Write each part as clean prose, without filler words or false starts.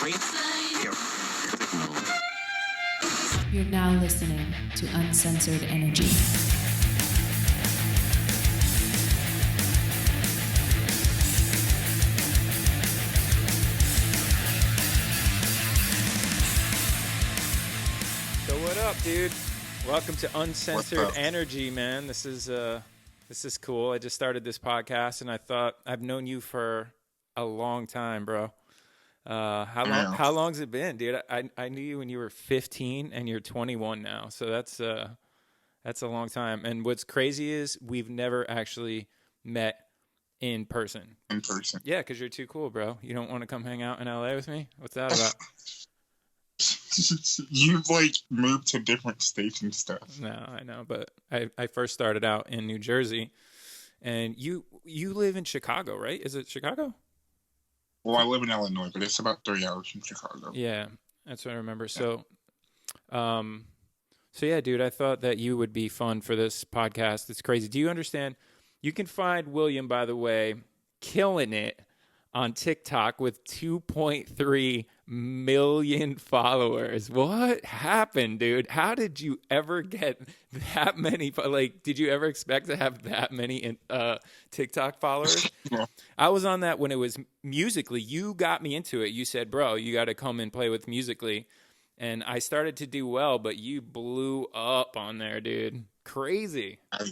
You're now listening to Uncensored Energy. So what up, dude? Welcome to Uncensored Energy, man. This is cool. I just started this podcast, and I thought I've known you for a long time, bro. How long's it been, dude? I knew you when you were 15, and you're 21 now. So that's a long time. And what's crazy is we've never actually met in person. Yeah, because you're too cool, bro. You don't want to come hang out in LA with me? What's that about? You've moved to different states and stuff. No, I know, but I first started out in New Jersey, and you live in Chicago, right? Is it Chicago? Well, I live in Illinois, but it's about 3 hours from Chicago. Yeah, that's what I remember. Yeah. So yeah, dude, I thought that you would be fun for this podcast. It's crazy. Do you understand? You can find William, by the way, killing it on TikTok with 2.3 million followers. What happened, dude? How did you ever get that many? Did you ever expect to have that many TikTok followers? Yeah. I was on that when it was Musical.ly. You got me into it. You said, bro, you got to come and play with Musical.ly. And I started to do well, but you blew up on there, dude. Crazy. I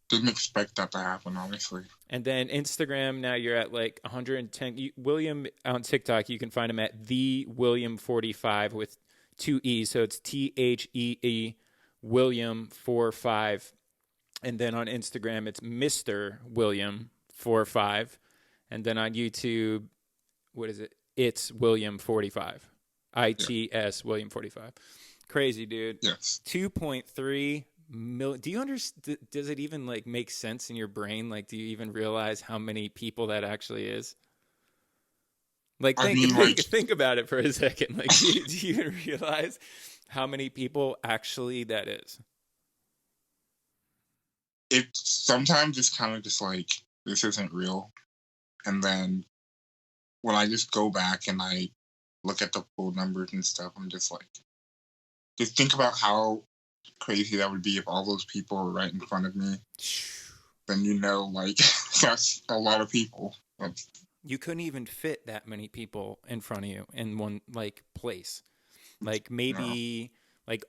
didn't expect that to happen, honestly. And then Instagram, now you're at 110. William on TikTok, you can find him at the William45 with 2 E's. So it's THEE William45. And then on Instagram, it's Mr. William45. And then on YouTube, what is it? It's William45. ITS William45. Crazy, dude. Yes. 2.3 million. Do you understand? Does it even make sense in your brain? Do you even realize how many people that actually is? Think about it for a second. Do you even realize how many people actually that is? It sometimes it's kind of just this isn't real. And then when I just go back and I look at the full numbers and stuff, I'm just think about how crazy that would be if all those people were right in front of me. Then that's a lot of people. You couldn't even fit that many people in front of you in one place. Maybe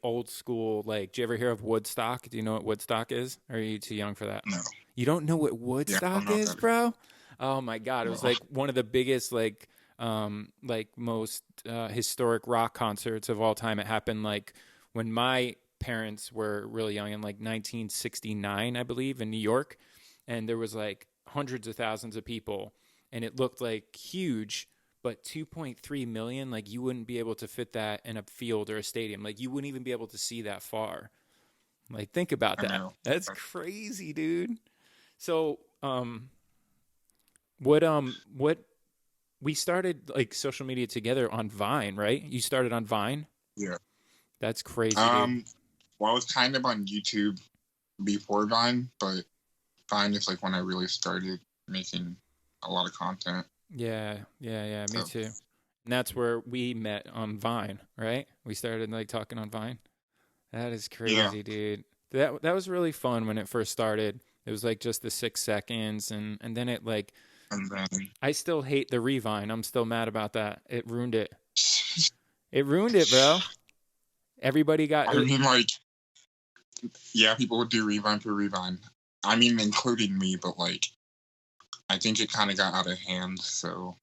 old school. Did you ever hear of Woodstock? Do you know what Woodstock is? Or are you too young for that? No. You don't know what Woodstock is, bro? Oh my God! It was one of the biggest most historic rock concerts of all time. It happened when my parents were really young in 1969, I believe, in New York, and there was hundreds of thousands of people, and it looked huge, but 2.3 million, you wouldn't be able to fit that in a field or a stadium. You wouldn't even be able to see that far. Think about that. That's crazy, dude. So what we started social media together on Vine, right? You started on Vine? Yeah. That's crazy, dude. Well, I was kind of on YouTube before Vine, but Vine is when I really started making a lot of content. Yeah, me too. And that's where we met on Vine, right? We started talking on Vine. That is crazy, dude. That was really fun when it first started. It was just the 6 seconds, and then it And then I still hate the Revine. I'm still mad about that. It ruined it. It ruined it, bro. Everybody got... yeah, people would do Revine for Revine. I mean, including me, but I think it kind of got out of hand, so...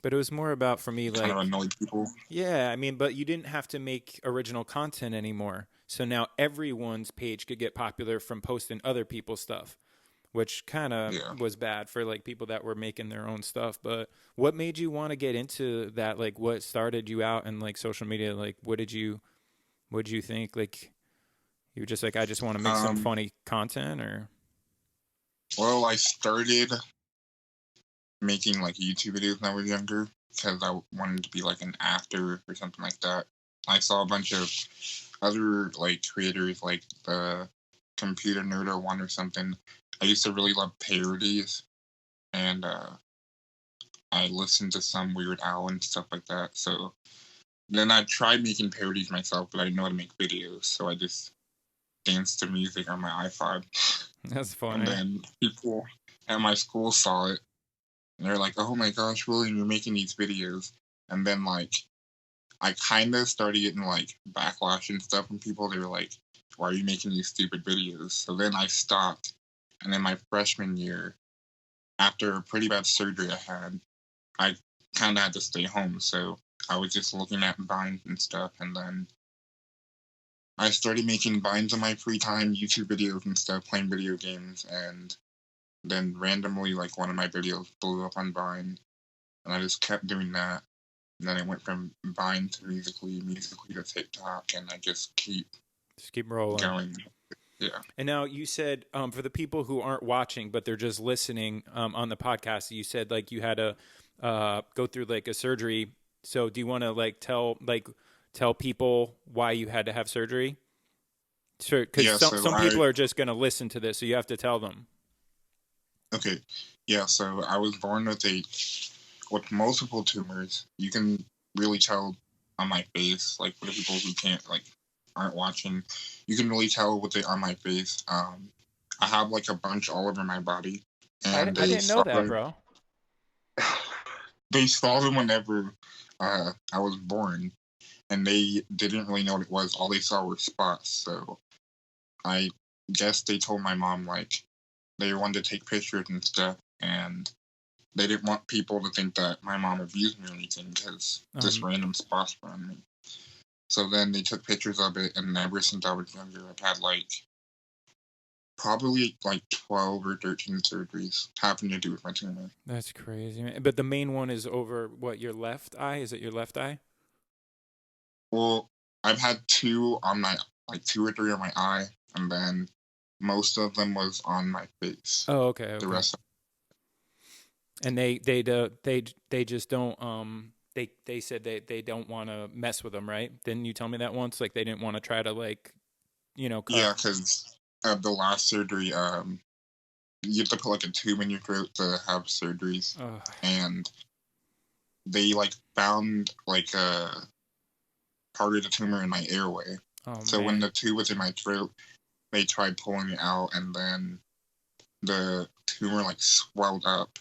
But it was more about, for me, kind of annoyed people. Yeah, I mean, but you didn't have to make original content anymore. So now everyone's page could get popular from posting other people's stuff, which kind of was bad for people that were making their own stuff. But what made you want to get into that? What started you out in social media? What did you think? You were just I just want to make some funny content, or? Well, I started making YouTube videos when I was younger because I wanted to be an actor or something like that. I saw a bunch of other creators the Computer Nerd 01 or something. I used to really love parodies, and I listened to some Weird Al and stuff like that. So then I tried making parodies myself, but I didn't know how to make videos. So I just danced to music on my iPod. That's funny. And then people at my school saw it. And they're like, oh my gosh, William, you're making these videos. And then, like, I kind of started getting, like, backlash and stuff from people. They were like, why are you making these stupid videos? So then I stopped. And then my freshman year, after a pretty bad surgery I kind of had to stay home. So I was just looking at Vines and stuff. And then I started making Vines in my free time, YouTube videos and stuff, playing video games. And then randomly, like, one of my videos blew up on Vine. And I just kept doing that. And then I went from Vine to Musically to TikTok, and I just keep rolling. Going. Yeah. And now you said, for the people who aren't watching, but they're just listening on the podcast, you said like you had to go through like a surgery. So do you want to like tell people why you had to have surgery? Sure, because some people are just going to listen to this, so you have to tell them. Okay. Yeah. So I was born with multiple tumors. You can really tell on my face, like for the people who aren't watching, you can really tell on my face. I have like a bunch all over my body. And I didn't know that, bro. They saw them whenever I was born, and they didn't really know what it was. All they saw were spots. So I guess they told my mom like they wanted to take pictures and stuff, and they didn't want people to think that my mom abused me or anything because just random spots were on me. So then they took pictures of it, and ever since I was younger, I've had probably 12 or 13 surgeries having to do with my tumor. That's crazy, man. But the main one is over your left eye? Is it your left eye? Well, I've had two on my 2 or 3 on my eye, and then most of them was on my face. Oh, okay. The rest. And they just don't they said they don't want to mess with them, right? Didn't you tell me that once? Like they didn't want to try to cut. Yeah, because the last surgery, you have to put a tube in your throat to have surgeries, and they found a part of the tumor in my airway. So when the tube was in my throat, they tried pulling it out, and then the tumor swelled up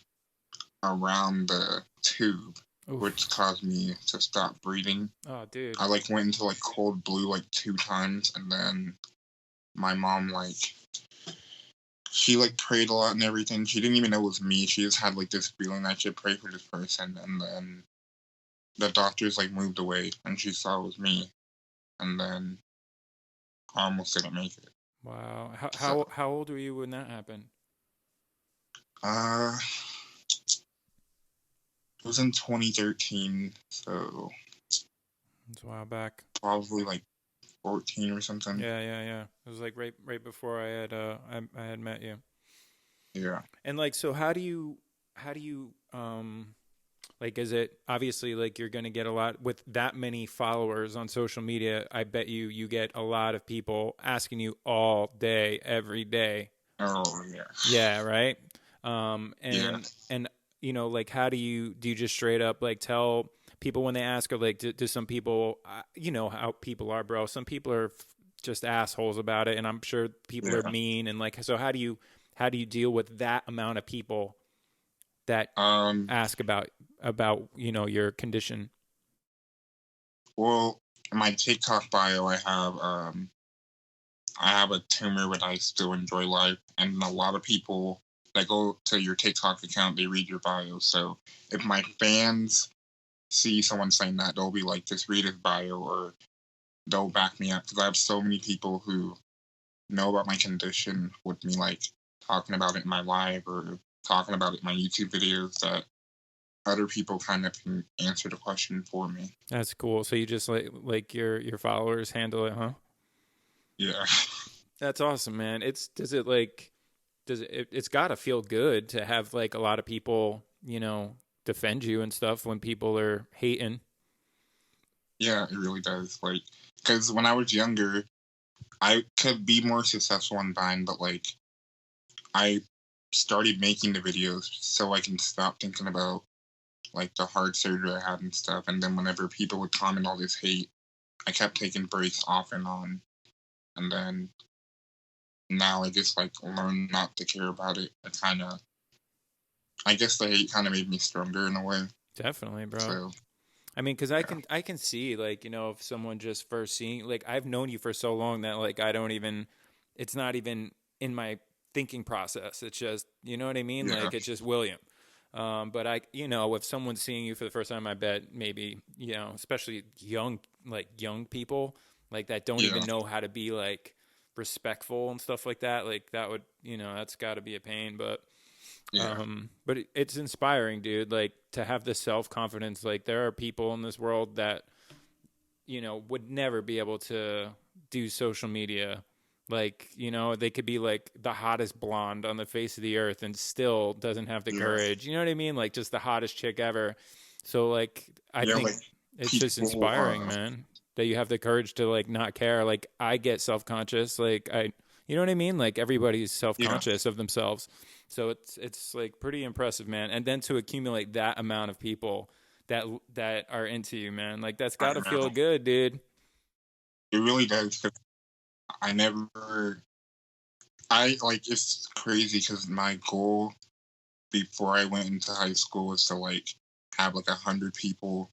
around the tube. Oof. Which caused me to stop breathing. Oh, dude. I went into cold blue 2 times, and then my mom she prayed a lot and everything. She didn't even know it was me. She just had this feeling I should pray for this person, and then the doctors moved away, and she saw it was me, and then I almost didn't make it. Wow. How old were you when that happened? It was in 2013, so it's a while back. Probably 14 or something. Yeah. It was right before I had met you. Yeah. And so how do you is it obviously you're going to get a lot with that many followers on social media? I bet you get a lot of people asking you all day, every day. Oh, yeah. Yeah, right? And how do you just straight up tell people when they ask, or do some people, how people are, bro. Some people are just assholes about it, and I'm sure people are mean. And so how do you deal with that amount of people that ask about your condition? Well, in my TikTok bio, I have a tumor, but I still enjoy life, and a lot of people that go to your TikTok account, they read your bio. So if my fans see someone saying that, they'll be just read his bio, or they'll back me up, because I have so many people who know about my condition with me talking about it in my live or talking about it in my YouTube videos, that other people kind of can answer the question for me. That's cool. So you just your followers handle it, huh? Yeah. That's awesome, man. It's got to feel good to have a lot of people, defend you and stuff when people are hating. Yeah, it really does. Because when I was younger, I could be more successful on Vine, but I started making the videos so I can stop thinking about like the heart surgery I had and stuff. And then whenever people would comment all this hate, I kept taking breaks off and on. And then now I just like learned not to care about it. I guess the hate kind of made me stronger in a way. Definitely, bro. So, I mean, because I can see, like, you know, if someone just first seeing, like, I've known you for so long that, like, it's not even in my thinking process. It's just, you know what I mean? yeah. Like, it's just William. But you know, if someone's seeing you for the first time, I bet maybe, you know, especially young people, like, that don't even know how to be, like, respectful and stuff like that. Like, that would, you know, that's got to be a pain. But it's inspiring, dude, like, to have the self-confidence. Like, there are people in this world that, you know, would never be able to do social media. Like, you know, they could be like the hottest blonde on the face of the earth and still doesn't have the courage. You know what I mean? Like, just the hottest chick ever. So, like, I think like it's just inspiring, man, that you have the courage to, like, not care. Like, I get self-conscious. Like, you know what I mean? Like, everybody's self-conscious of themselves. So it's like pretty impressive, man. And then to accumulate that amount of people that are into you, man, like, that's got to feel good, dude. It really does. Cause it's crazy because my goal before I went into high school was to like have like 100 people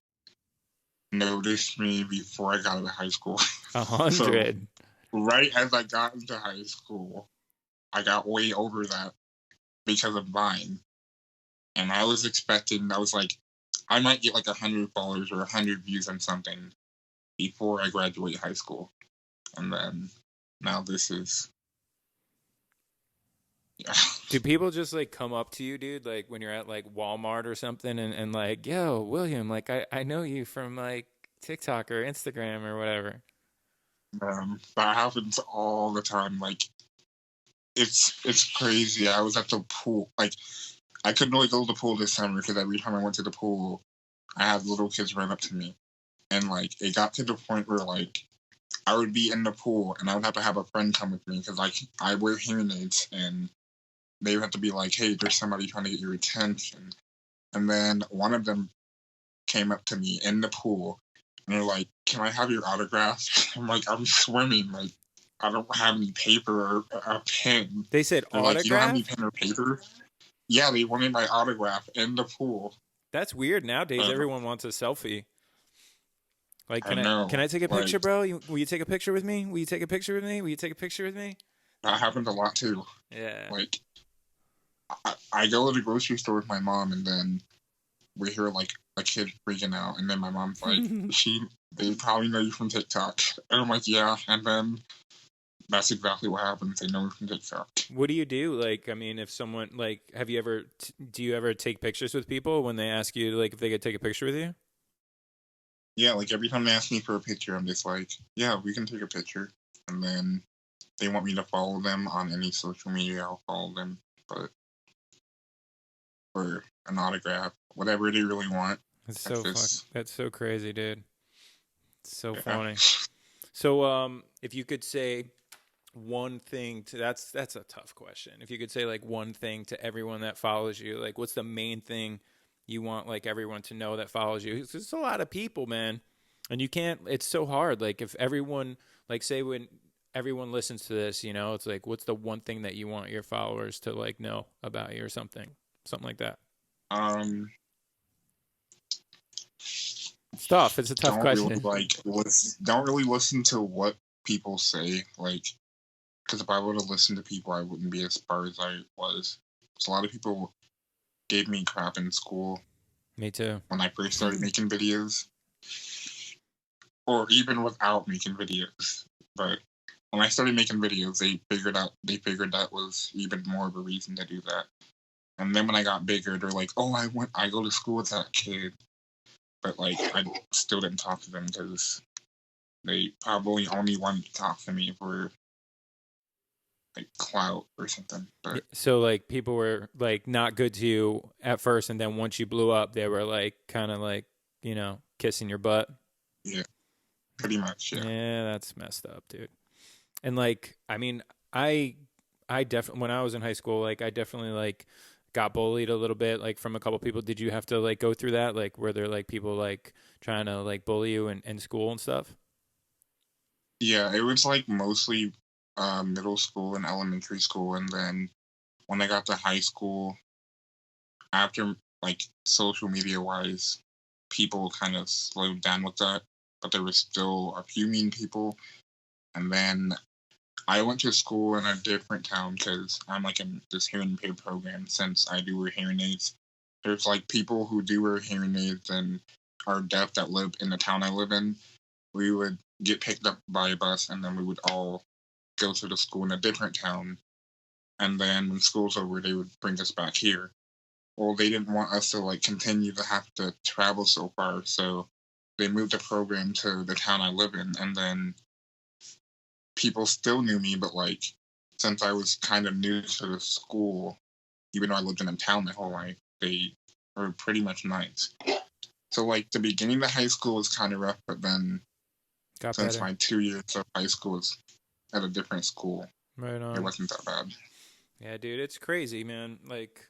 notice me before I got into high school. 100. So, right as I got into high school, I got way over that because of Vine. And I was like, I might get like 100 followers or 100 views on something before I graduate high school. And then now this is, yeah. Do people just like come up to you, dude, like when you're at like Walmart or something and like, yo, William, like I know you from like TikTok or Instagram or whatever? That happens all the time. Like, it's crazy. I was at the pool. Like, I couldn't really go to the pool this summer because every time I went to the pool, I had little kids run up to me. And like, it got to the point where like, I would be in the pool and I would have to have a friend come with me because like I wear hearing aids and they would have to be like, hey, there's somebody trying to get your attention. And then one of them came up to me in the pool and they're like, can I have your autograph? I'm like, I'm swimming. Like, I don't have any paper or a pen. They said they're autograph? Like, you don't have any pen or paper? Yeah, they wanted my autograph in the pool. That's weird. Nowadays, everyone wants a selfie. Like, can I take a picture, like, bro? Will you take a picture with me? Will you take a picture with me? Will you take a picture with me? That happens a lot too. Yeah. Like, I go to the grocery store with my mom, and then we hear like a kid freaking out, and then my mom's like, they probably know you from TikTok, and I'm like, yeah, and then that's exactly what happens. They know me from TikTok. What do you do? Like, I mean, if someone like, do you ever take pictures with people when they ask you like if they could take a picture with you? Yeah, like every time they ask me for a picture, I'm just like, yeah, we can take a picture. And then they want me to follow them on any social media, I'll follow them. But for an autograph, whatever they really want. That's so crazy, dude. It's so funny. So, if you could say one thing that's a tough question. If you could say like one thing to everyone that follows you, like what's the main thing you want like everyone to know that follows you? It's a lot of people, man. And it's so hard. Like if everyone, like say when everyone listens to this, you know, it's like, what's the one thing that you want your followers to like know about you or something like that? It's tough. It's a tough question. Don't really listen to what people say. Like, because if I would have listened to people, I wouldn't be as far as I was. So a lot of people gave me crap in school. Me too. When I first started making videos. Or even without making videos. But when I started making videos, they figured that was even more of a reason to do that. And then when I got bigger, they're like, oh, I go to school with that kid. But like, I still didn't talk to them because they probably only wanted to talk to me for like clout or something. But so like people were like not good to you at first, and then once you blew up, they were like kind of like, you know, kissing your butt. Yeah, pretty much. Yeah, that's messed up, dude. And like, I mean, I definitely when I was in high school, like I definitely like got bullied a little bit, like from a couple people? Did you have to like go through that? Like, were there like people like trying to like bully you in school and stuff? Yeah, it was like mostly middle school and elementary school, and then when I got to high school, after like social media wise, people kind of slowed down with that, but there was still a few mean people. And then I went to school in a different town because I'm like in this hearing aid program. Since I do wear hearing aids, there's like people who do wear hearing aids and are deaf that live in the town I live in. We would get picked up by a bus, and then we would all go to the school in a different town. And then when school's over, they would bring us back here. Well, they didn't want us to like continue to have to travel so far, so they moved the program to the town I live in. And then people still knew me, but like since I was kind of new to the school, even though I lived in a town my whole life, they were pretty much nice. So like the beginning of high school was kind of rough, but then since my 2 years of high school was at a different school, right on, it wasn't that bad. Yeah, dude, it's crazy, man. Like,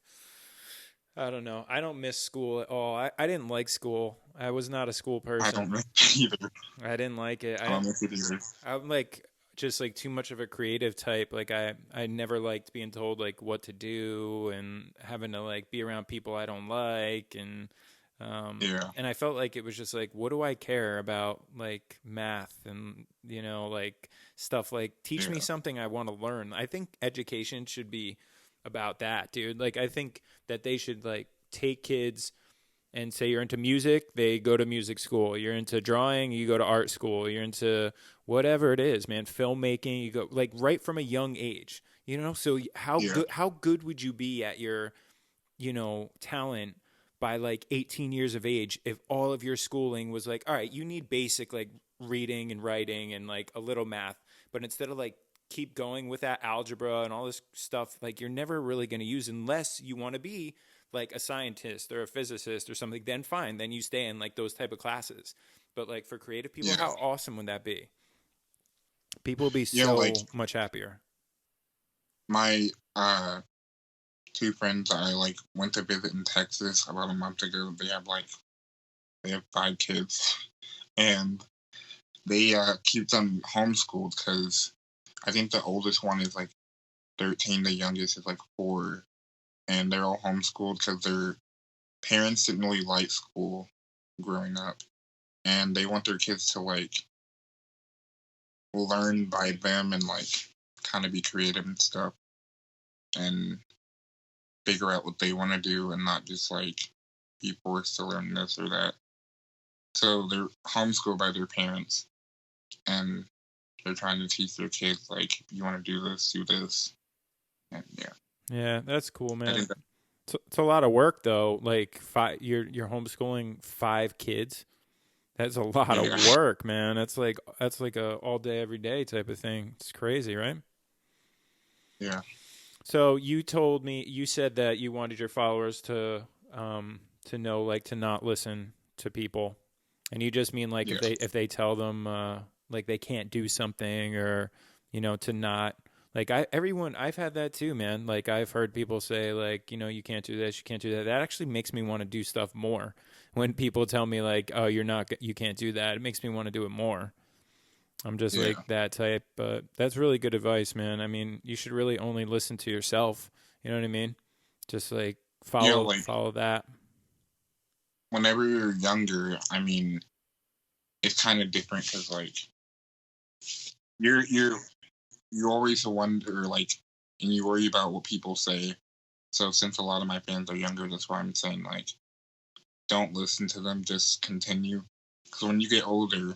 I don't know. I don't miss school at all. I didn't like school. I was not a school person. I don't miss it either. I didn't like it. I don't miss it either. I'm like just like too much of a creative type. Like I never liked being told like what to do and having to like be around people I don't like, and and I felt like it was just like, what do I care about like math and like stuff, like teach me something I want to learn. I think education should be about that, dude. Like I think that they should like take kids and say you're into music, they go to music school. You're into drawing, you go to art school. You're into whatever it is, man, filmmaking, you go like right from a young age. So how good would you be at your talent by like 18 years of age if all of your schooling was like, all right, you need basic like reading and writing and like a little math, but instead of like keep going with that algebra and all this stuff, like you're never really going to use unless you want to be like a scientist or a physicist or something, then fine, then you stay in like those type of classes. But like for creative people, how awesome would that be? People would be so much happier. My two friends I like went to visit in Texas about a month ago. They have 5 kids, and they keep them homeschooled because I think the oldest one is like 13, the youngest is like 4, and they're all homeschooled because their parents didn't really like school growing up, and they want their kids to like learn by them and like kind of be creative and stuff and figure out what they want to do and not just like be forced to learn this or that. So they're homeschooled by their parents, and they're trying to teach their kids like, if you want to do this, and yeah, that's cool, man. It's a lot of work though. Like you're homeschooling 5 kids. That's a lot of work, man. That's like a all day, every day type of thing. It's crazy, right? Yeah. So you said that you wanted your followers to know, like, to not listen to people, and you just mean like if they tell them like they can't do something, or to not like I've had that too, man. Like I've heard people say like you can't do this, you can't do that. That actually makes me want to do stuff more. When people tell me like, oh, you can't do that, it makes me want to do it more. I'm just like that type, but that's really good advice, man. I mean, you should really only listen to yourself. You know what I mean? Just like follow that. Whenever you're younger, I mean, it's kind of different because like you always wonder like, and you worry about what people say. So since a lot of my fans are younger, that's why I'm saying like, don't listen to them. Just continue. Because when you get older,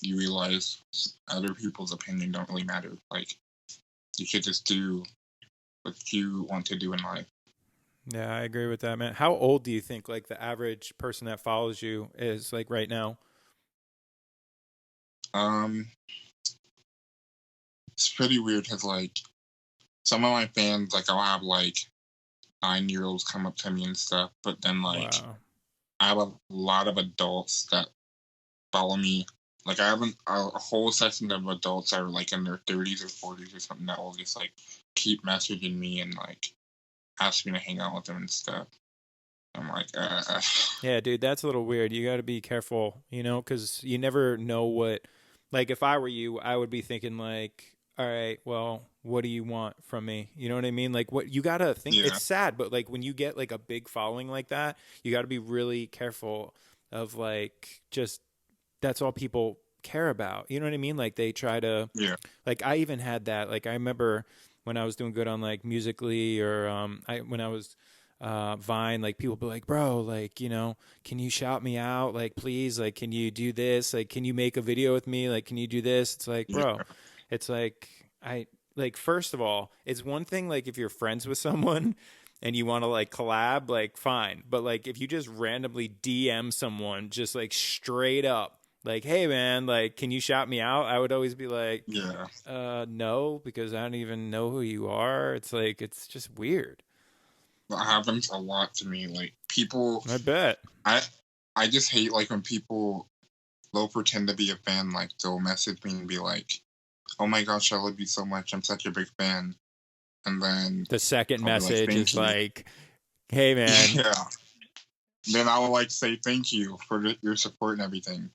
you realize other people's opinion don't really matter. Like, you should just do what you want to do in life. Yeah, I agree with that, man. How old do you think like the average person that follows you is like right now? It's pretty weird because like some of my fans, like I'll have like 9-year-olds come up to me and stuff, but then like I have a lot of adults that follow me. Like I have a whole section of adults that are like in their 30s or 40s or something that will just like keep messaging me and like ask me to hang out with them and stuff. I'm like, Yeah, dude, that's a little weird. You got to be careful, because you never know what. Like, if I were you, I would be thinking like, all right, well, what do you want from me? You know what I mean? Like, what you got to think. yeah, It's sad, but like when you get like a big following like that, you got to be really careful of like just that's all people care about. You know what I mean? Like they try to. yeah, Like I even had that. Like I remember when I was doing good on like Musically or when I was Vine, like people be like, bro, like, can you shout me out? Like, please, like, can you do this? Like, can you make a video with me? Like, can you do this? It's like, yeah, bro, it's like, like, first of all, it's one thing, like, if you're friends with someone and you want to like collab, like, fine. But like, if you just randomly DM someone, just like straight up, like, hey man, like, can you shout me out? I would always be like, yeah. no, because I don't even know who you are. It's like, it's just weird. That happens a lot to me. Like people, I bet. I just hate like when people they'll pretend to be a fan. Like they'll message me and be like, "Oh my gosh, I love you so much. I'm such a big fan." And then The second I'll be like, message "Thank is you." like, hey man. Yeah. Then I will like say thank you for your support and everything,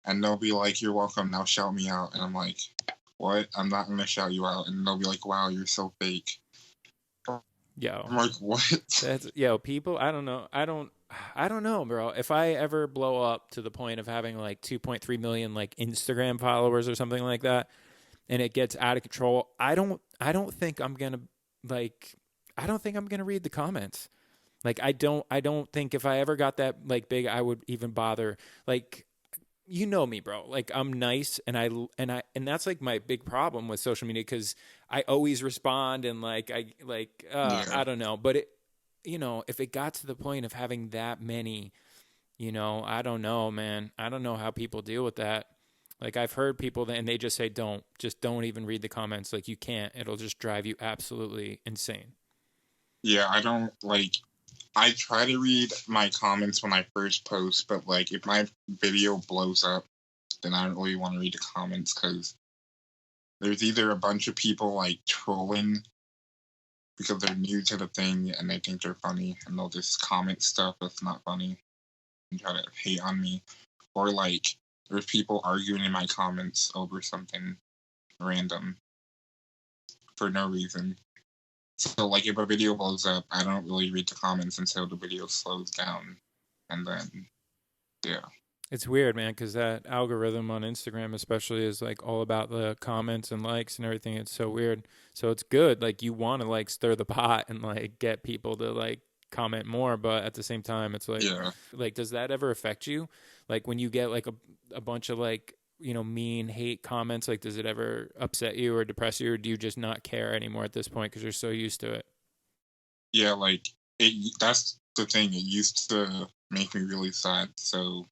and they'll be like, "You're welcome. Now shout me out." And I'm like, "What? I'm not gonna shout you out." And they'll be like, "Wow, you're so fake." Yo, I'm like, "What?" that's people. I don't know. I don't know, bro. If I ever blow up to the point of having like 2.3 million like Instagram followers or something like that, and it gets out of control, I don't think I'm gonna like. I don't think I'm gonna read the comments. Like I don't think if I ever got that like big, I would even bother. Like you know me, bro. Like I'm nice, and that's like my big problem with social media because I always respond and like Yeah. I don't know, but if it got to the point of having that many, I don't know, man. I don't know how people deal with that. Like I've heard people and they just say just don't even read the comments. Like you can't. It'll just drive you absolutely insane. Yeah, I don't like. I try to read my comments when I first post, but like if my video blows up, then I don't really want to read the comments because there's either a bunch of people like trolling because they're new to the thing and they think they're funny and they'll just comment stuff that's not funny and try to hate on me, or like there's people arguing in my comments over something random for no reason. So, like, if a video blows up, I don't really read the comments until the video slows down. And then, yeah. It's weird, man, because that algorithm on Instagram, especially, is like all about the comments and likes and everything. It's so weird. So it's good. Like, you want to like stir the pot and like get people to like comment more. But at the same time, it's like, Yeah. like, does that ever affect you? Like, when you get like a bunch of like, mean hate comments, like, does it ever upset you or depress you, or do you just not care anymore at this point because you're so used to it? Yeah, like, that's the thing. It used to make me really sad. So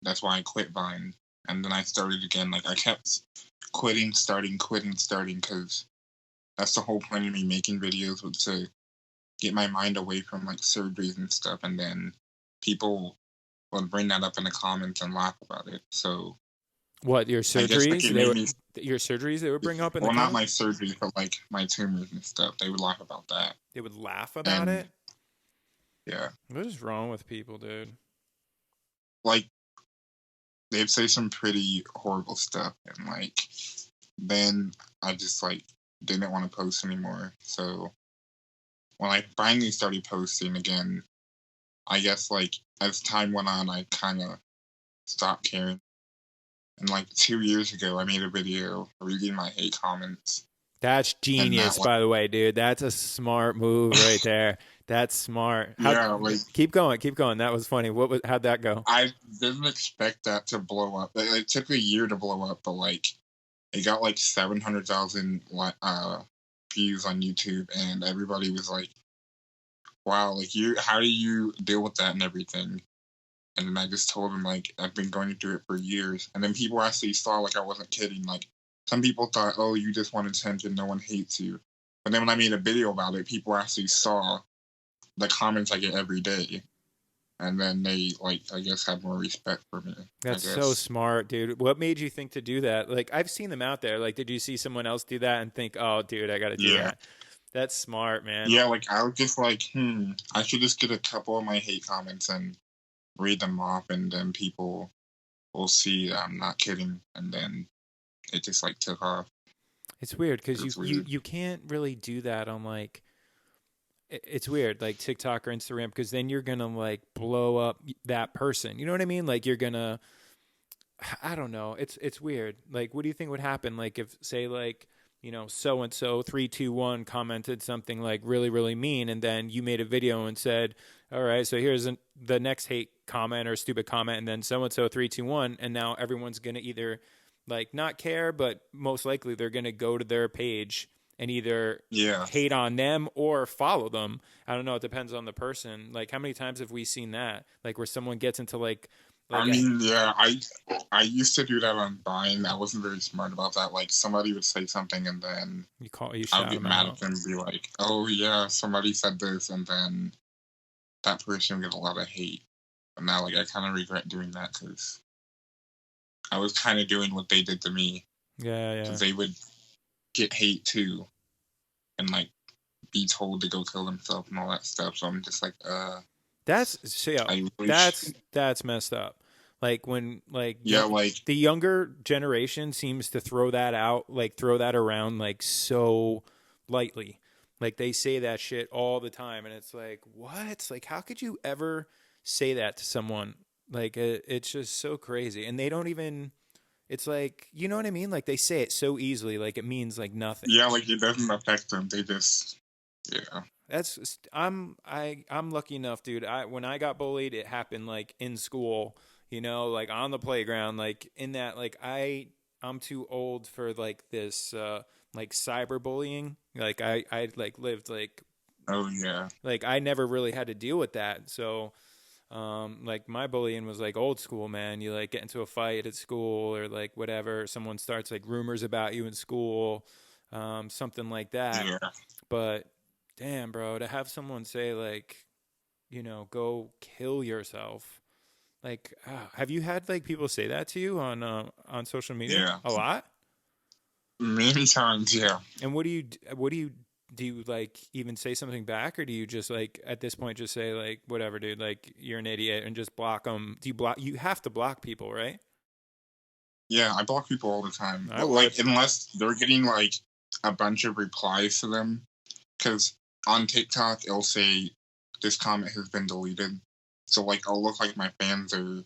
that's why I quit Vine. And then I started again. Like, I kept quitting, starting, because that's the whole point of me making videos, was to get my mind away from, like, surgeries and stuff. And then people would bring that up in the comments and laugh about it. So What, your I guess like surgeries? Your surgeries they would bring up in the well, not comments? my surgery, but like my tumors and stuff. They would laugh about that. They would laugh about And it? yeah, What is wrong with people, dude? like they'd say some pretty horrible stuff, and like then I just like didn't want to post anymore. So when I finally started posting again, I guess like as time went on, I kind of stopped caring. And like 2 years ago, I made a video reading my hate comments. That's And genius, that, by the way, dude. That's a smart move right there. That's smart. yeah, like Keep going. That was funny. How'd that go? I didn't expect that to blow up. It took a year to blow up, but like it got like 700,000 views on YouTube, and everybody was like, "Wow, like how do you deal with that and everything?" And then I just told them like I've been going through it for years, and then people actually saw like I wasn't kidding. Like some people thought, "Oh, you just want attention. No one hates you." But then when I made a video about it, people actually saw the comments I get every day. And then they, like, I guess, have more respect for me. That's so smart, dude. What made you think to do that? Like, I've seen them out there. Like, did you see someone else do that and think, oh, dude, I got to do that? That's smart, man. Yeah, like I was just like, I should just get a couple of my hate comments and read them off, and then people will see that I'm not kidding, and then it just like took off. It's weird because It's weird. you can't really do that on like it's weird like TikTok or Instagram because then you're gonna like blow up that person. You know what I mean? Like you're gonna I don't know. It's weird. Like what do you think would happen? Like if say like so and so 321 commented something like really really mean, and then you made a video and said, all right, so here's the next hate comment or stupid comment, and then so and so 321, and now everyone's gonna either like not care, but most likely they're gonna go to their page and either Yeah. hate on them or follow them. I don't know. It depends on the person. Like how many times have we seen that? Like where someone gets into like I mean, yeah, I used to do that on Vine. I wasn't very smart about that. Like somebody would say something, and then you I shout would get them mad out. at them and be like, "Oh yeah, somebody said this," and then that person would get a lot of hate. But now, like, I kind of regret doing that because I was kind of doing what they did to me. Yeah. Because they would get hate too, and like be told to go kill themselves and all that stuff. So I'm just like, That's really that's messed up. Like when like yeah, like the younger generation seems to throw that out, like throw that around like so lightly. Like they say that shit all the time, and it's like, what? Like how could you ever say that to someone? Like it's just so crazy, and they don't even. It's like you know what I mean. Like they say it so easily, like it means like nothing. yeah, like it doesn't affect them. They just yeah. I'm lucky enough, dude. When I got bullied, it happened like in school, like on the playground, like in that like I'm too old for like this like cyberbullying. Like I like lived Oh yeah. like I never really had to deal with that. So like my bullying was like old school, man. You like get into a fight at school or like whatever, someone starts like rumors about you in school, something like that. Yeah. But damn, bro, to have someone say like, go kill yourself. Like, have you had like people say that to you on social media? Yeah. A lot. Many times, yeah. And what do you do? You like even say something back, or do you just like at this point just say like whatever, dude? Like you're an idiot and just block them? Do you block? You have to block people, right? Yeah, I block people all the time. I But, would. like, unless they're getting like a bunch of replies to them, because on TikTok it'll say this comment has been deleted. So like I'll look like my fans are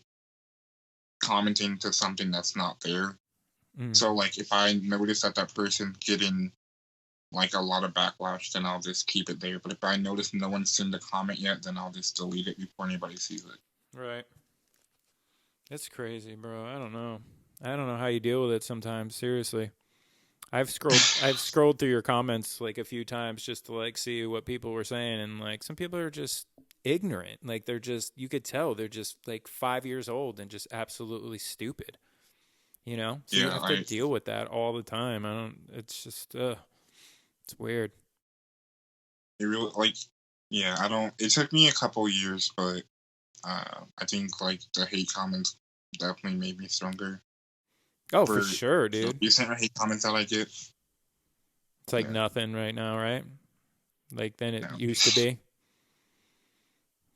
commenting to something that's not there. Mm. So like if I notice that that person's getting like a lot of backlash, then I'll just keep it there. But if I notice no one's seen the comment yet, then I'll just delete it before anybody sees it. Right. That's crazy, bro. I don't know. I don't know how you deal with it sometimes. Seriously. I've scrolled through your comments like a few times just to like see what people were saying, and like some people are just ignorant. Like they're just you could tell they're just like 5 years old and just absolutely stupid. So you Yeah, have to deal with that all the time. It's just it's weird. it really like yeah, I don't. It took me a couple years, but I think like the hate comments definitely made me stronger. Oh, for sure, dude. Recent hate comments that I get, It's like nothing right now, right? Like then it No. used to be.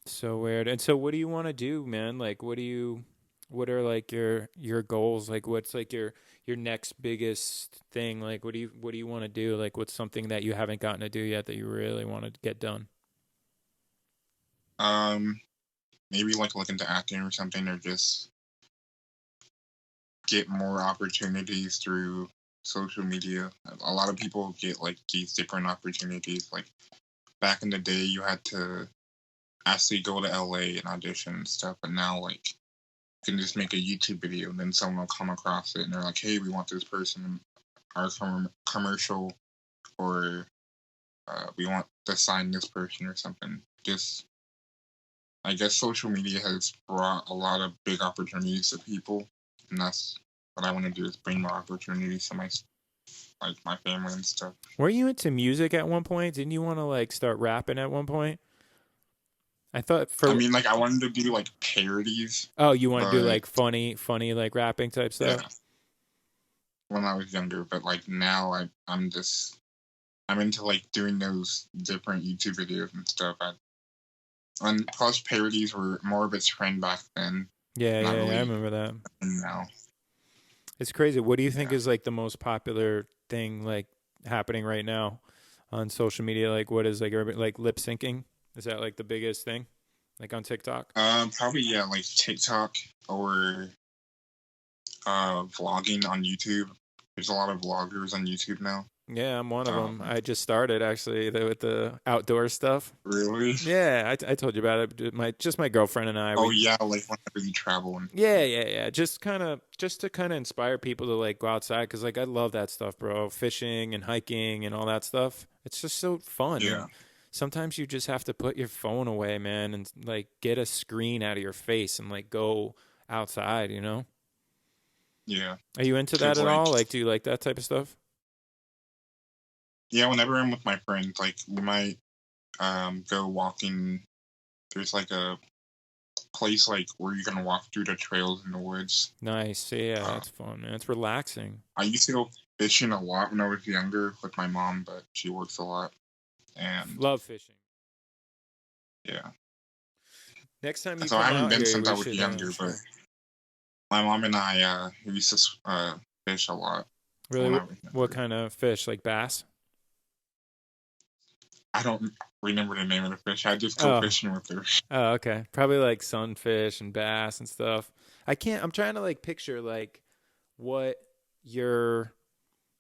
So weird. And so what do you want to do, man? Like what are like your goals? Like what's like your next biggest thing? Like what do you want to do? Like what's something that you haven't gotten to do yet that you really want to get done? maybe like look into acting or something, or just get more opportunities through social media. A lot of people get like these different opportunities. Like back in the day, you had to actually go to LA and audition and stuff, but now like you can just make a YouTube video and then someone will come across it and they're like, "Hey, we want this person in our commercial," or "We want to sign this person" or something. Just I guess social media has brought a lot of big opportunities to people, and that's what I want to do is bring more opportunities to my family and stuff. Were you into music at one point? Didn't you want to like start rapping at one point? I thought I mean, like I wanted to do like parodies. Oh, you want to do like funny like rapping type stuff? Yeah. When I was younger, but like now I'm just I'm into like doing those different YouTube videos and stuff. And plus parodies were more of its trend back then. Yeah, Not yeah, I really remember that. now. It's crazy. What do you think Yeah. is like the most popular thing like happening right now on social media? Like what is like everybody like lip syncing? Is that like the biggest thing? Like on TikTok? Probably yeah, like TikTok or vlogging on YouTube. There's a lot of vloggers on YouTube now. Yeah, I'm one of them. I just started actually with the outdoor stuff. Really? Yeah, I told you about it. My girlfriend and I. Oh yeah, like whenever you travel and Yeah. Just to kind of inspire people to like go outside because like I love that stuff, bro. Fishing and hiking and all that stuff. It's just so fun. yeah. And sometimes you just have to put your phone away, man, and like get a screen out of your face and like go outside. You know? Yeah. Are you into that at all? Like, do you like that type of stuff? Yeah, whenever I'm with my friends, like we might go walking. There's like a place like where you can walk through the trails in the woods. Nice. Yeah, that's fun, man. It's relaxing. I used to go fishing a lot when I was younger with my mom, but she works a lot. And Love fishing. yeah. Next time you So come I haven't out been here, since we I was should, younger, sure. but my mom and I used to fish a lot. Really, what kind of fish? Like bass? I don't remember the name of the fish. I just go fishing with her. Oh, okay. Probably like sunfish and bass and stuff. I'm trying to like picture like what your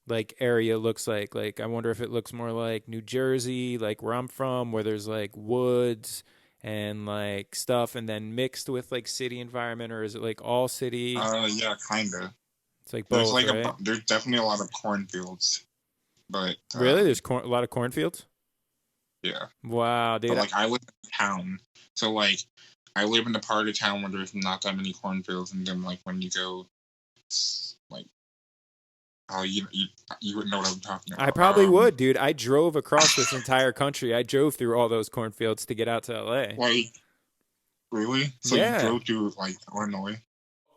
like area looks like. Like I wonder if it looks more like New Jersey, like where I'm from, where there's like woods and like stuff and then mixed with like city environment, or is it like all city? Yeah, kinda. It's like both, right? There's definitely a lot of cornfields, but really, there's a lot of cornfields. Yeah. Wow, dude. But like I live in town, so like I live in the part of town where there's not that many cornfields, and then like when you go, like, oh, you wouldn't know what I'm talking about. I probably would, dude. I drove across this entire country. I drove through all those cornfields to get out to LA. Like, really? So yeah. You drove through like Illinois?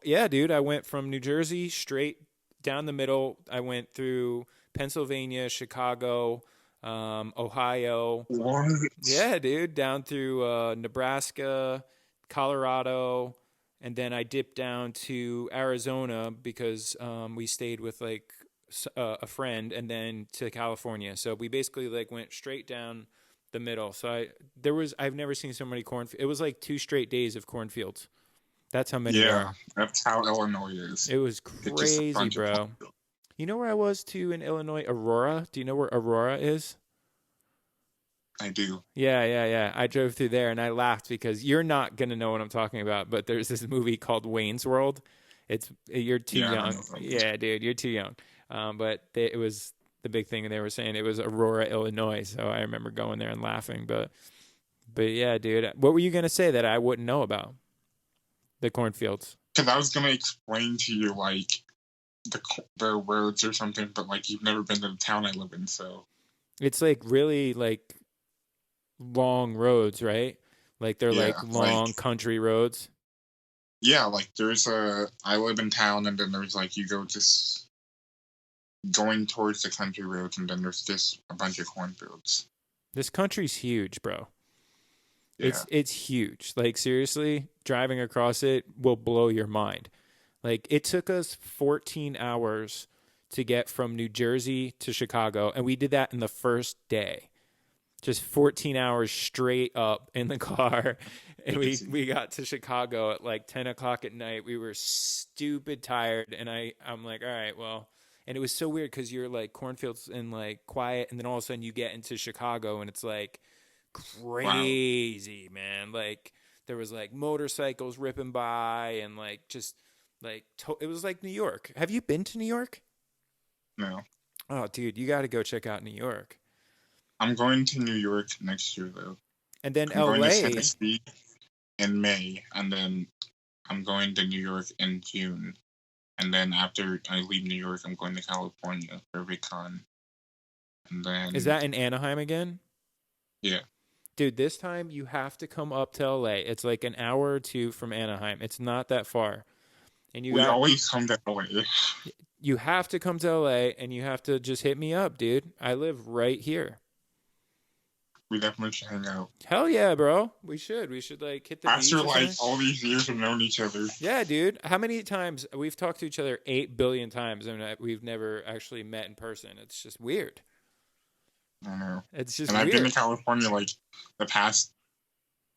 Yeah, dude. I went from New Jersey straight down the middle. I went through Pennsylvania, Chicago, Ohio. What? Yeah, dude. Down through Nebraska, Colorado, and then I dipped down to Arizona because we stayed with like a friend, and then to California. So we basically like went straight down the middle. So I've never seen so many cornfields. It was like 2 straight days of cornfields. That's how many there are. That's how Illinois is. It was crazy, bro. You know where I was too in Illinois? Aurora. Do you know where Aurora is? I do. Yeah. I drove through there and I laughed because you're not going to know what I'm talking about, but there's this movie called Wayne's World. You're too young. Yeah, dude, you're too young. But it was the big thing they were saying. It was Aurora, Illinois. So I remember going there and laughing. But yeah, dude, what were you going to say that I wouldn't know about? The cornfields. Because I was going to explain to you, like, the roads or something, but, like, you've never been to the town I live in, so. It's, like, really, like, long roads, right? Like, they're, like, long country roads. Yeah, like, I live in town, and then there's, like, you go just going towards the country roads, and then there's just a bunch of cornfields. This country's huge, bro. Yeah. It's huge. Like, seriously, driving across it will blow your mind. Like, it took us 14 hours to get from New Jersey to Chicago, and we did that in the first day. Just 14 hours straight up in the car, and we got to Chicago at like 10 o'clock at night. We were stupid tired, and I'm like, all right, well, and it was so weird because you're like cornfields and like quiet, and then all of a sudden you get into Chicago, and it's like crazy, man. Like there was like motorcycles ripping by and like just like it was like New York. Have you been to New York? No. Oh, dude, you got to go check out New York. I'm going to New York next year though. And then I'm LA going to Tennessee in May, and then I'm going to New York in June. And then after I leave New York, I'm going to California for VidCon. And then is that in Anaheim again? Yeah. Dude, this time you have to come up to LA. It's like an hour or two from Anaheim. It's not that far. And we always come to LA. you have to come to LA and you have to just hit me up, dude. I live right here. We definitely should hang out. Hell yeah, bro. We should like hit the beach. After Or like something. all these years of knowing each other. Yeah, dude. How many times we've talked to each other 8 billion times and we've never actually met in person. It's just weird. I know. It's just and weird. I've been to California like the past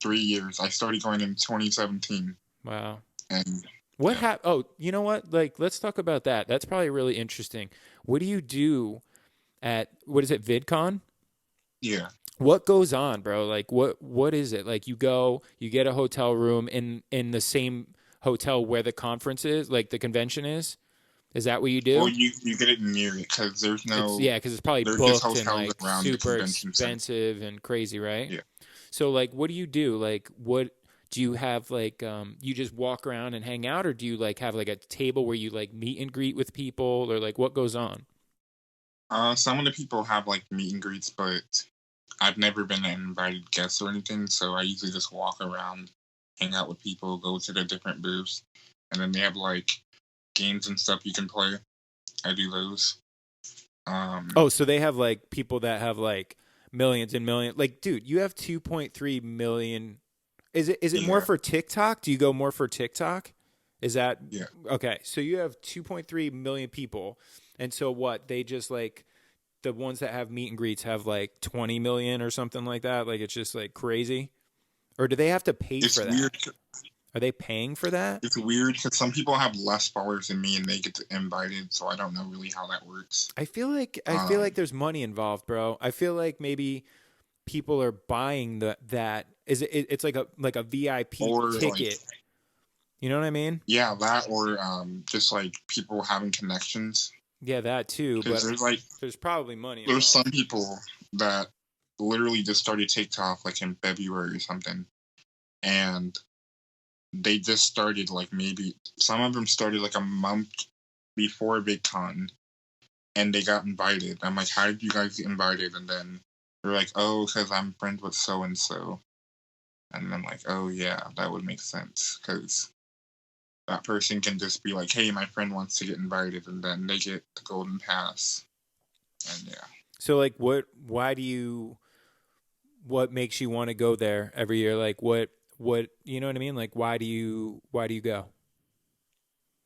3 years. I started going in 2017. Wow. And what happened? Oh, you know what? Like, let's talk about that. That's probably really interesting. What do you do at, what is it, VidCon? Yeah. What goes on, bro? Like, what is it? Like, you go, you get a hotel room in the same hotel where the conference is, like the convention is? Is that what you do? Well, you get it near it because there's no... because it's probably there's booked just and like around the super convention expensive and crazy, right? Yeah. So, like, what do you do? Like, what do you have? Like, you just walk around and hang out, or do you like have like a table where you like meet and greet with people, or like what goes on? Some of the people have like meet and greets, but I've never been an invited guest or anything, so I usually just walk around, hang out with people, go to the different booths, and then they have like games and stuff you can play. I do those. So they have like people that have like millions and millions. Like, dude, you have 2.3 million. Is it more for TikTok? Do you go more for TikTok? Is that okay? So you have 2.3 million people, and so what? They just like the ones that have meet and greets have like 20 million or something like that. Like it's just like crazy. Or do they have to pay for that? Weird. Are they paying for that? It's weird because some people have less followers than me and they get invited, so I don't know really how that works. I feel like there's money involved, bro. I feel like maybe people are buying that. It's like a VIP ticket. Like, you know what I mean? Yeah, that or just like people having connections. Yeah, that too. But there's probably money involved. There's some people that literally just started TikTok like in February or something, and they just started like maybe some of them started like a month before VidCon, and they got invited. I'm like, how did you guys get invited? And then they're like, oh, because I'm friends with so and so, and I'm like, oh yeah, that would make sense because that person can just be like, hey, my friend wants to get invited, and then they get the golden pass, and yeah. So like, what makes you want to go there every year? Like, what you know what I mean? Like, why do you go?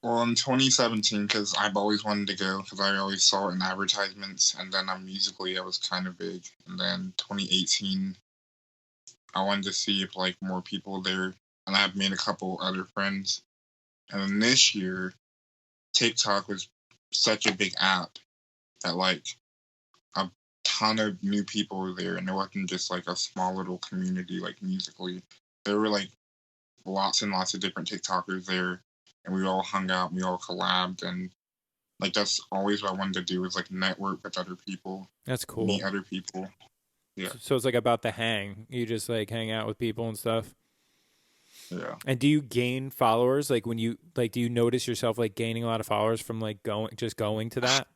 Well, in 2017, because I've always wanted to go, because I always saw it in advertisements, and then musically I was kind of big. And then 2018, I wanted to see if like more people there, and I've made a couple other friends. And then this year, TikTok was such a big app that like a ton of new people were there, and it wasn't just like a small little community like musically. There were like lots and lots of different TikTokers there, and we all hung out, and we all collabed, and like that's always what I wanted to do is like network with other people. That's cool. Meet other people. Yeah. So it's like about the hang. You just like hang out with people and stuff. Yeah. And do you gain followers? Like when you like, do you notice yourself like gaining a lot of followers from like going to that?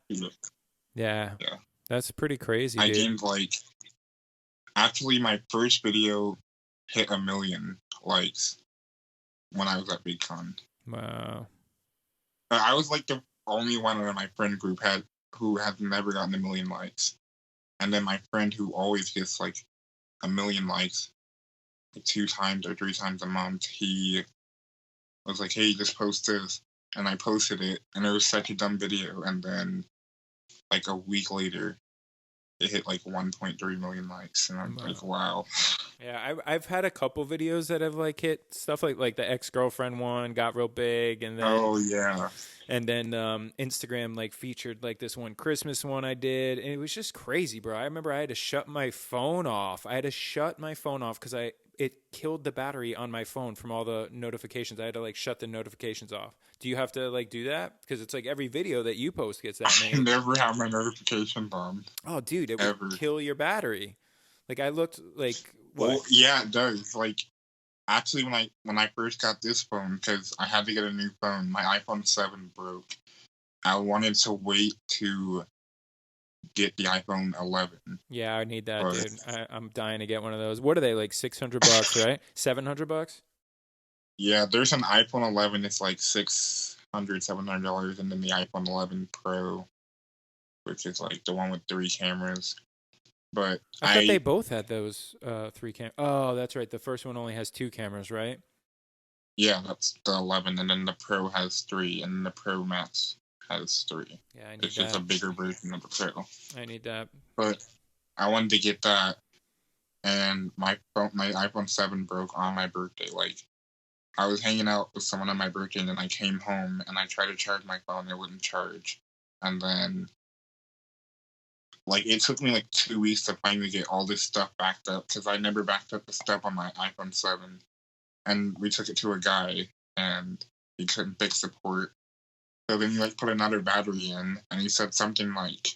Yeah. Yeah. That's pretty crazy. I dude. gained like actually my first video hit 1 million likes when I was at VidCon. Wow. I was like the only one in my friend group who had never gotten 1 million likes. And then my friend who always gets like 1 million likes, like 2 times or 3 times a month, he was like, hey, just post this. And I posted it, and it was such a dumb video. And then like a week later, it hit like 1.3 million likes. And I'm like, wow. Yeah, I've had a couple videos that have like hit stuff like the ex-girlfriend one got real big, and then Instagram like featured like this one Christmas one I did, and it was just crazy, bro. I remember I had to shut my phone off. Because it killed the battery on my phone from all the notifications. I had to like shut the notifications off. Do you have to like do that? Because it's like every video that you post gets that many. I never have my notifications on. Oh, dude, it would kill your battery. Like I looked like. What? Well, yeah, it does. Like, actually, when I first got this phone, because I had to get a new phone, my iPhone 7 broke. I wanted to wait to get the iPhone 11. Yeah, I need that, dude. I'm dying to get one of those. What are they, like $600, right? $700? Yeah, there's an iPhone 11. It's like $700, and then the iPhone 11 Pro, which is like the one with 3 cameras. But I thought they both had those 3 cameras. Oh, that's right. The first one only has 2 cameras, right? Yeah, that's the 11, and then the Pro has 3, and the Pro Max has 3. Yeah, I need it's just a bigger version of the Pro. I need that. But I wanted to get that, and my iPhone 7 broke on my birthday. Like, I was hanging out with someone on my birthday, and then I came home, and I tried to charge my phone, and it wouldn't charge. And then, like, it took me like 2 weeks to finally get all this stuff backed up, because I never backed up the stuff on my iPhone 7. And we took it to a guy, and he couldn't fix the port. So then he like put another battery in, and he said something like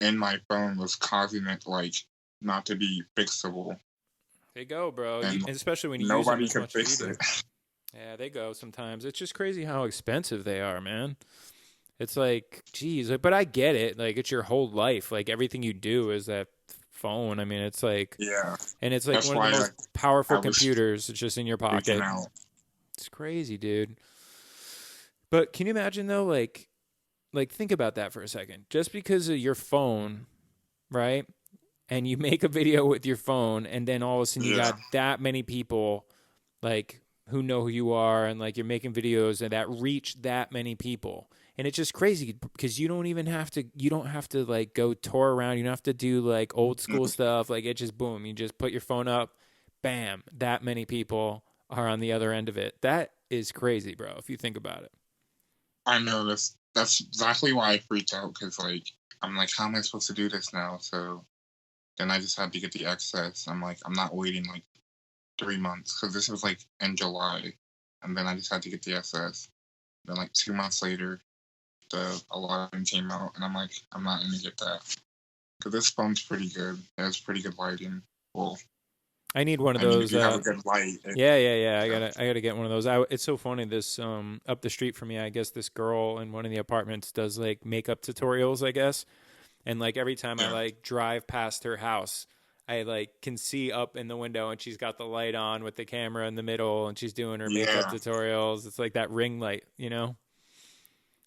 in my phone was causing it like not to be fixable. They go, bro. And especially when you nobody use them could as much fix it. Yeah, they go sometimes. It's just crazy how expensive they are, man. It's like, geez, but I get it. Like, it's your whole life. Like, everything you do is that phone. I mean, it's like, yeah, and it's like that's one of the most powerful computers. It's just in your pocket. It's crazy, dude. But can you imagine though, like think about that for a second. Just because of your phone, right? And you make a video with your phone, and then all of a sudden you got that many people, like, who know who you are, and like you're making videos and that reach that many people. And it's just crazy because you don't have to like go tour around. You don't have to do like old school stuff. Like, it just boom, you just put your phone up, bam, that many people are on the other end of it. That is crazy, bro, if you think about it. I know that's exactly why I freaked out, because like I'm like, how am I supposed to do this now? So then I just had to get the XS. I'm like, I'm not waiting like 3 months, because this was like in July, and then I just had to get the SS. Then like 2 months later, the 11 came out, and I'm like, I'm not gonna get that, because this phone's pretty good. It has pretty good lighting. Well, I need one of those. If you have a good light. Yeah. I gotta get one of those. It's so funny. This up the street from me, I guess this girl in one of the apartments does like makeup tutorials, I guess. And like every time I like drive past her house, I like can see up in the window, and she's got the light on with the camera in the middle, and she's doing her makeup tutorials. It's like that ring light, you know.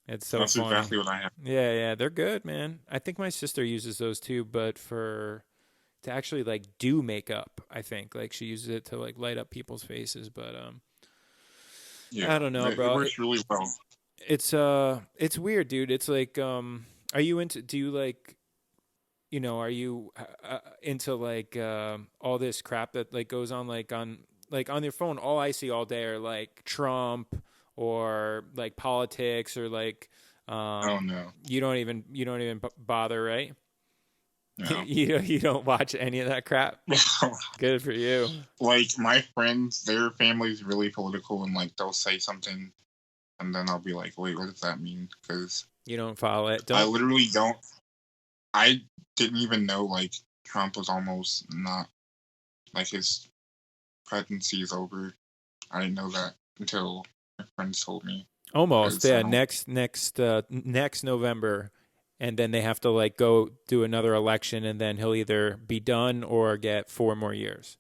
It's so That's funny. exactly what I have. Yeah, they're good, man. I think my sister uses those too, but to actually like do makeup, I think like she uses it to like light up people's faces. But I don't know, bro. It works really well. It's weird, dude. It's like are you into? Do you like? You know, are you into like all this crap that like goes on on your phone? All I see all day are like Trump or like politics or like oh no, you don't even bother, right? No. You don't watch any of that crap. Good for you. Like my friends, their family's really political, and like they'll say something, and then I'll be like, wait, what does that mean? Because you don't follow it. I literally don't. I didn't even know like Trump was almost not, like, his presidency is over. I didn't know that until my friends told me. Almost, yeah. Next November, and then they have to like go do another election, and then he'll either be done or get 4 more years.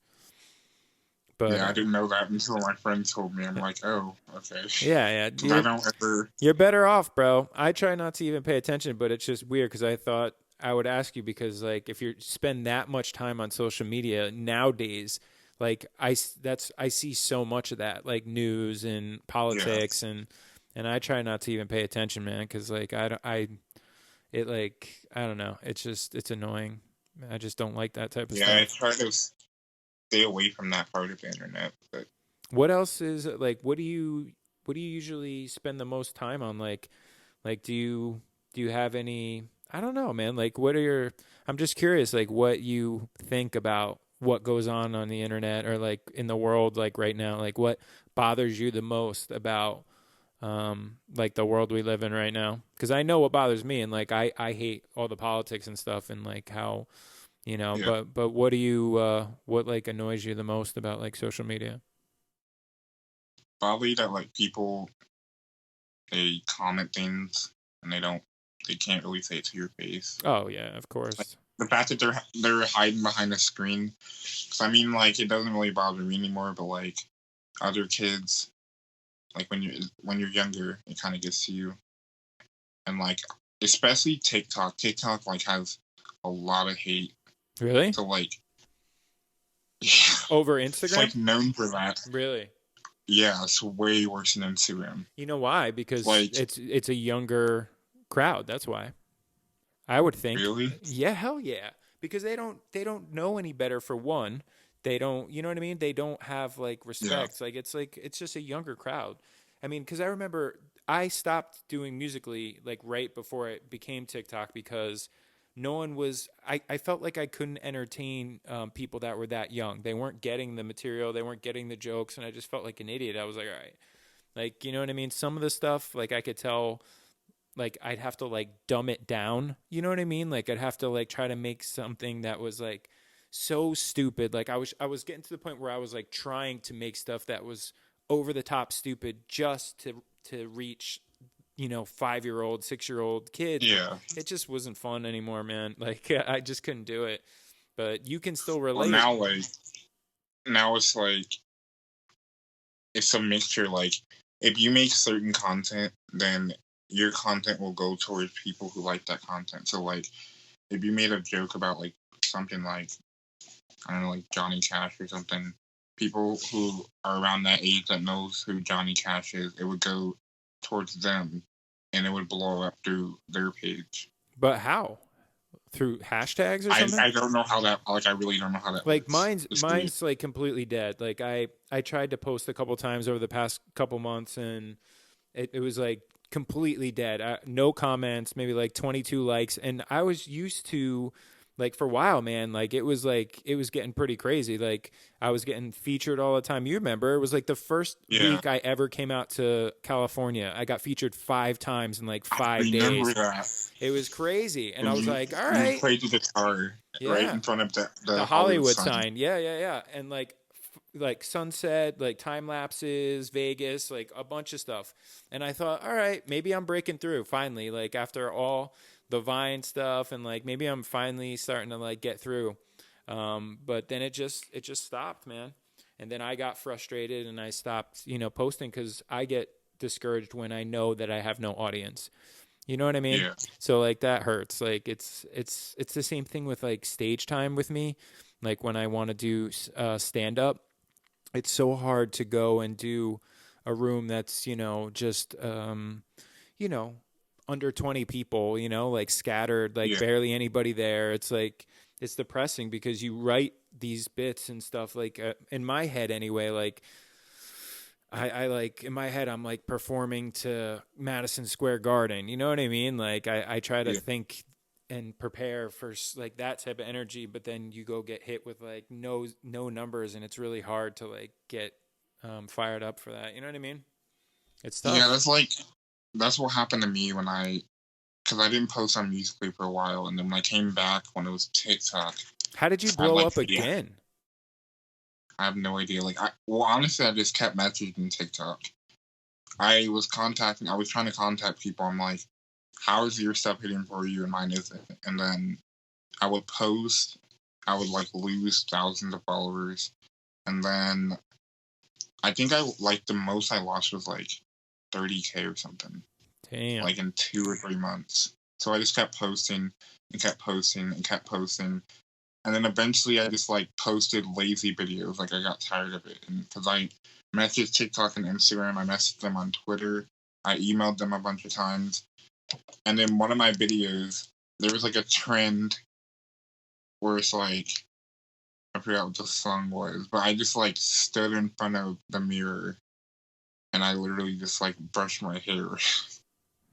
But yeah, I didn't know that until my friends told me. I'm like, oh, okay. Yeah. I don't ever. You're better off, bro. I try not to even pay attention, but it's just weird because I thought I would ask you because like if you spend that much time on social media nowadays, like I see so much of that, like news and politics, and I try not to even pay attention, man, because like I don't know, it's annoying. I just don't like that type of stuff. Yeah, I try to stay away from that part of the internet. But what else is like? What do you usually spend the most time on? Like do you have any? I don't know, man. Like, I'm just curious, like, what you think about what goes on the internet or, like, in the world, like, right now. Like, what bothers you the most about, like, the world we live in right now? Because I know what bothers me, and, like, I hate all the politics and stuff and, like, how, you know, but what do you, what, like, annoys you the most about, like, social media? Probably that, like, people, they comment things and they can't really say it to your face. Oh yeah, of course. Like, the fact that they're hiding behind a screen. Because I mean, like, it doesn't really bother me anymore. But like, other kids, like when you're younger, it kind of gets to you, and like especially TikTok. TikTok like has a lot of hate. Really? So like, yeah, Over it's Instagram? like known for that. Really? Yeah, it's way worse than Instagram. You know why? Because Like, it's a younger crowd. That's why. I would think. really? Yeah, hell yeah. Because they don't know any better for one. They don't, you know what I mean? They don't have like respect. Like it's just a younger crowd. I mean, cuz I remember I stopped doing Musically like right before it became TikTok because no one was I felt like I couldn't entertain people that were that young. They weren't getting the material, they weren't getting the jokes, and I just felt like an idiot. I was like, all right. Like, you know what I mean? Some of the stuff like I could tell like I'd have to like dumb it down. You know what I mean? Like I'd have to like try to make something that was like so stupid. Like I was getting to the point where I was like trying to make stuff that was over the top stupid just to reach 5-year-old 6-year-old kids. Yeah. It just wasn't fun anymore, man. Like I just couldn't do it. But you can still Well, relate. now it's like it's a mixture. Like if you make certain content, then your content will go towards people who like that content. So like if you made a joke about like something like I don't know, like Johnny Cash or something, people who are around that age that knows who Johnny Cash is, it would go towards them and it would blow up through their page. But how? Through hashtags or something? I don't know how that, like, I really don't know how that like works. mine's like completely dead. Like I tried to post a couple times over the past couple months and it was like completely dead. No comments, maybe like 22 likes. And I was used to like for a while, man, like it was getting pretty crazy. Like I was getting featured all the time. You remember it was like the first week I ever came out to California. I got featured 5 times in like 5 days. Remember that. It was crazy. And I was like, all You right. played the guitar right in front of the Hollywood sign. Yeah. And like sunset, like time lapses, Vegas, like a bunch of stuff. And I thought, all right, maybe I'm breaking through finally, like after all the Vine stuff and like maybe I'm finally starting to like get through. But then it just stopped, man. And then I got frustrated and I stopped, posting cuz I get discouraged when I know that I have no audience. You know what I mean? Yeah. So like that hurts. Like it's the same thing with like stage time with me. Like when I want to do stand up, it's so hard to go and do a room that's, just under 20 people, like scattered, like barely anybody there. It's like it's depressing because you write these bits and stuff like in my head anyway, like I like in my head, I'm like performing to Madison Square Garden. You know what I mean? Like I try to think and prepare for like that type of energy, but then you go get hit with like no numbers, and it's really hard to like get fired up for that. You know what I mean? It's tough. Yeah, that's what happened to me because I didn't post on Musical.ly for a while, and then when I came back when it was TikTok. How did you blow up again? I have no idea. Honestly, I just kept messaging TikTok. I was trying to contact people. I'm like, how is your stuff hitting for you and mine isn't? And then I would post, I would like lose thousands of followers. And then I think the most I lost was like 30K or something. Damn. Like in 2 or 3 months. So I just kept posting and kept posting and kept posting. And then eventually I just like posted lazy videos. Like I got tired of it. And because I messaged TikTok and Instagram, I messaged them on Twitter. I emailed them a bunch of times. And then one of my videos, there was like a trend where it's like, I forgot what the song was, but I just like stood in front of the mirror and I literally just like brushed my hair.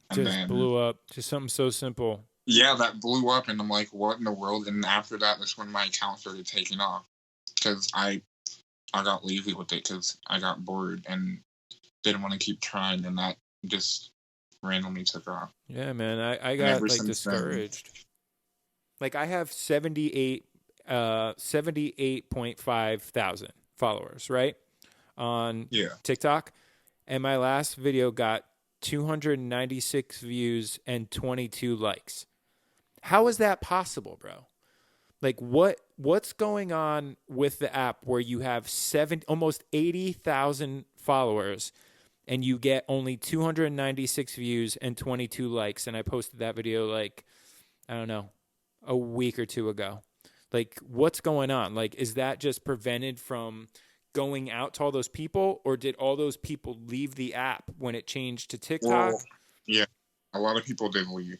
And just blew up. Just something so simple. Yeah, that blew up, and I'm like, what in the world? And after that, that's when my account started taking off, because I got lazy with it, because I got bored and didn't want to keep trying, and that just randomly took off. Yeah, man, I got like discouraged. Then, like I have 78.5 thousand followers, right, on TikTok, and my last video got 296 views and 22 likes. How is that possible, bro? Like what's going on with the app where you have almost 80,000 followers and you get only 296 views and 22 likes. And I posted that video like, I don't know, a week or two ago. Like, what's going on? Like, is that just prevented from going out to all those people, or did all those people leave the app when it changed to TikTok? Well, yeah, a lot of people did leave.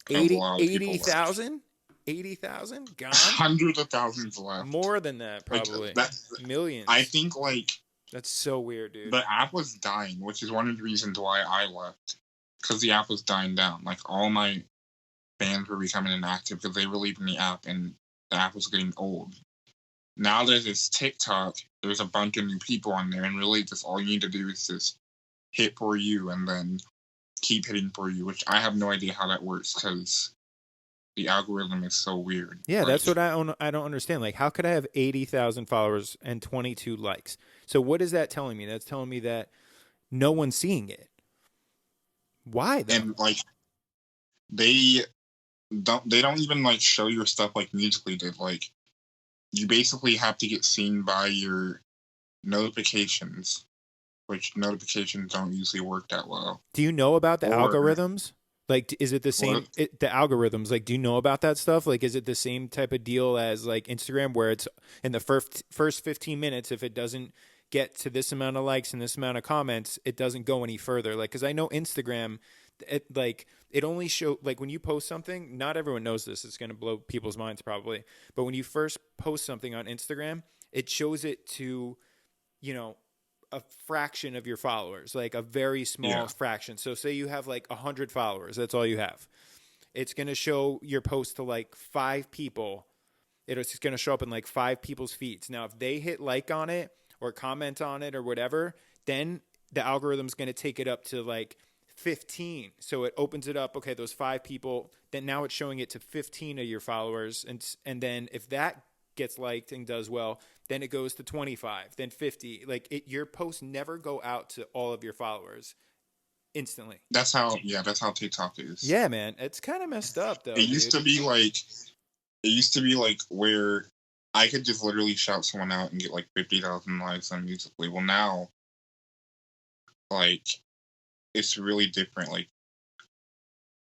80,000? 80,000 gone? Hundreds of thousands left. More than that, probably. Like, millions. I think, like... That's so weird, dude. The app was dying, which is one of the reasons why I left. Because the app was dying down. Like, all my fans were becoming inactive because they were leaving the app, and the app was getting old. Now that it's TikTok, there's a bunch of new people on there, and really just all you need to do is just hit for you and then keep hitting for you, which I have no idea how that works because the algorithm is so weird. Yeah, that's what I don't understand. Like, how could I have 80,000 followers and 22 likes? So what is that telling me? That's telling me that no one's seeing it. Why though? And like, they don't even like show your stuff like Musically did. Like, you basically have to get seen by your notifications, which notifications don't usually work that well. Do you know about the algorithms? Like, is it the same, the algorithms, like, do you know about that stuff? Like, is it the same type of deal as like Instagram where it's in the first 15 minutes, if it doesn't get to this amount of likes and this amount of comments, it doesn't go any further? Like, cause I know Instagram, it only show, like when you post something, not everyone knows this. It's going to blow people's minds probably. But when you first post something on Instagram, it shows it to, you know, a fraction of your followers, like a very small fraction. So say you have like 100 followers, that's all you have. It's going to show your post to like 5 people. It's going to show up in like 5 people's feeds. Now, if they hit like on it or comment on it or whatever, then the algorithm's going to take it up to like 15. So it opens it up. Okay, those 5 people, then now it's showing it to 15 of your followers. And then if that gets liked and does well, then it goes to 25, then 50. Like, your posts never go out to all of your followers instantly. That's how TikTok is. Yeah, man. It's kind of messed up though. It used to be like where I could just literally shout someone out and get like 50,000 likes on Musically. Well, now, like, it's really different. Like,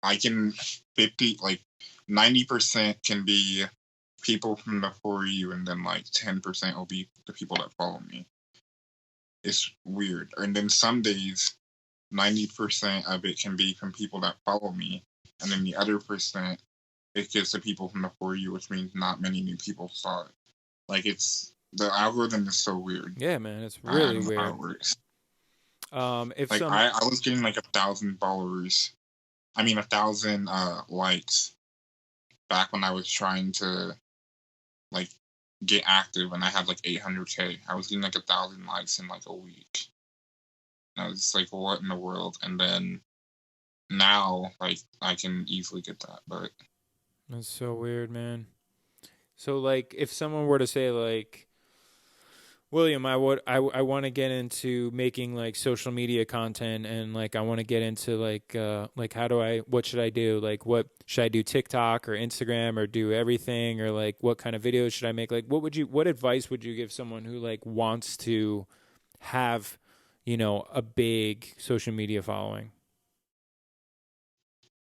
I can 90% can be people from the For You, and then like 10% will be the people that follow me. It's weird. And then some days, 90% of it can be from people that follow me, and then the other percent, it's just the people from the For You, which means not many new people saw it. Like, the algorithm is so weird. Yeah, man, it's really weird. How it works. If like, I was getting like 1,000 followers. I mean, 1,000 likes back when I was trying to like get active, and I had like 800K. I was getting like 1,000 likes in like a week. And I was just like, what in the world? And then now, like, I can easily get that, but that's so weird, man. So like, if someone were to say like, William, I want to get into making like social media content, and like I want to get into like what should I do? Like, what should I do? TikTok or Instagram, or do everything, or like what kind of videos should I make? Like, what advice would you give someone who like wants to have, you know, a big social media following?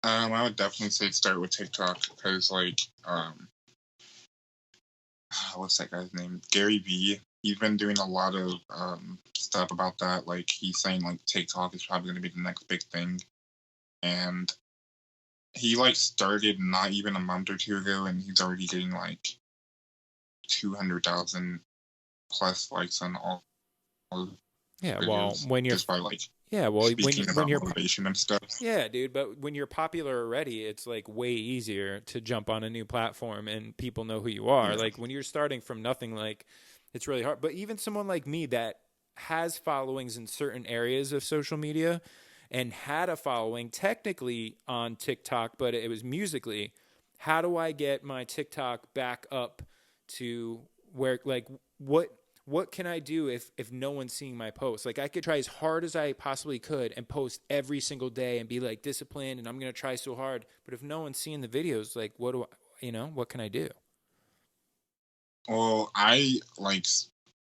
I would definitely say start with TikTok, because like what's that guy's name? Gary Vee. He's been doing a lot of stuff about that. Like, he's saying like TikTok is probably going to be the next big thing, and he like started not even a month or two ago, and he's already getting like 200,000 plus likes on all. Yeah, videos, well, when you're just by like when you're motivation and stuff. Yeah, dude, but when you're popular already, it's like way easier to jump on a new platform and people know who you are. Yeah. Like, when you're starting from nothing, like, it's really hard. But even someone like me that has followings in certain areas of social media and had a following technically on TikTok, but it was Musically, how do I get my TikTok back up to where, like, what can I do if no one's seeing my posts? Like, I could try as hard as I possibly could and post every single day and be like disciplined, and I'm going to try so hard. But if no one's seeing the videos, like, what can I do? Well, I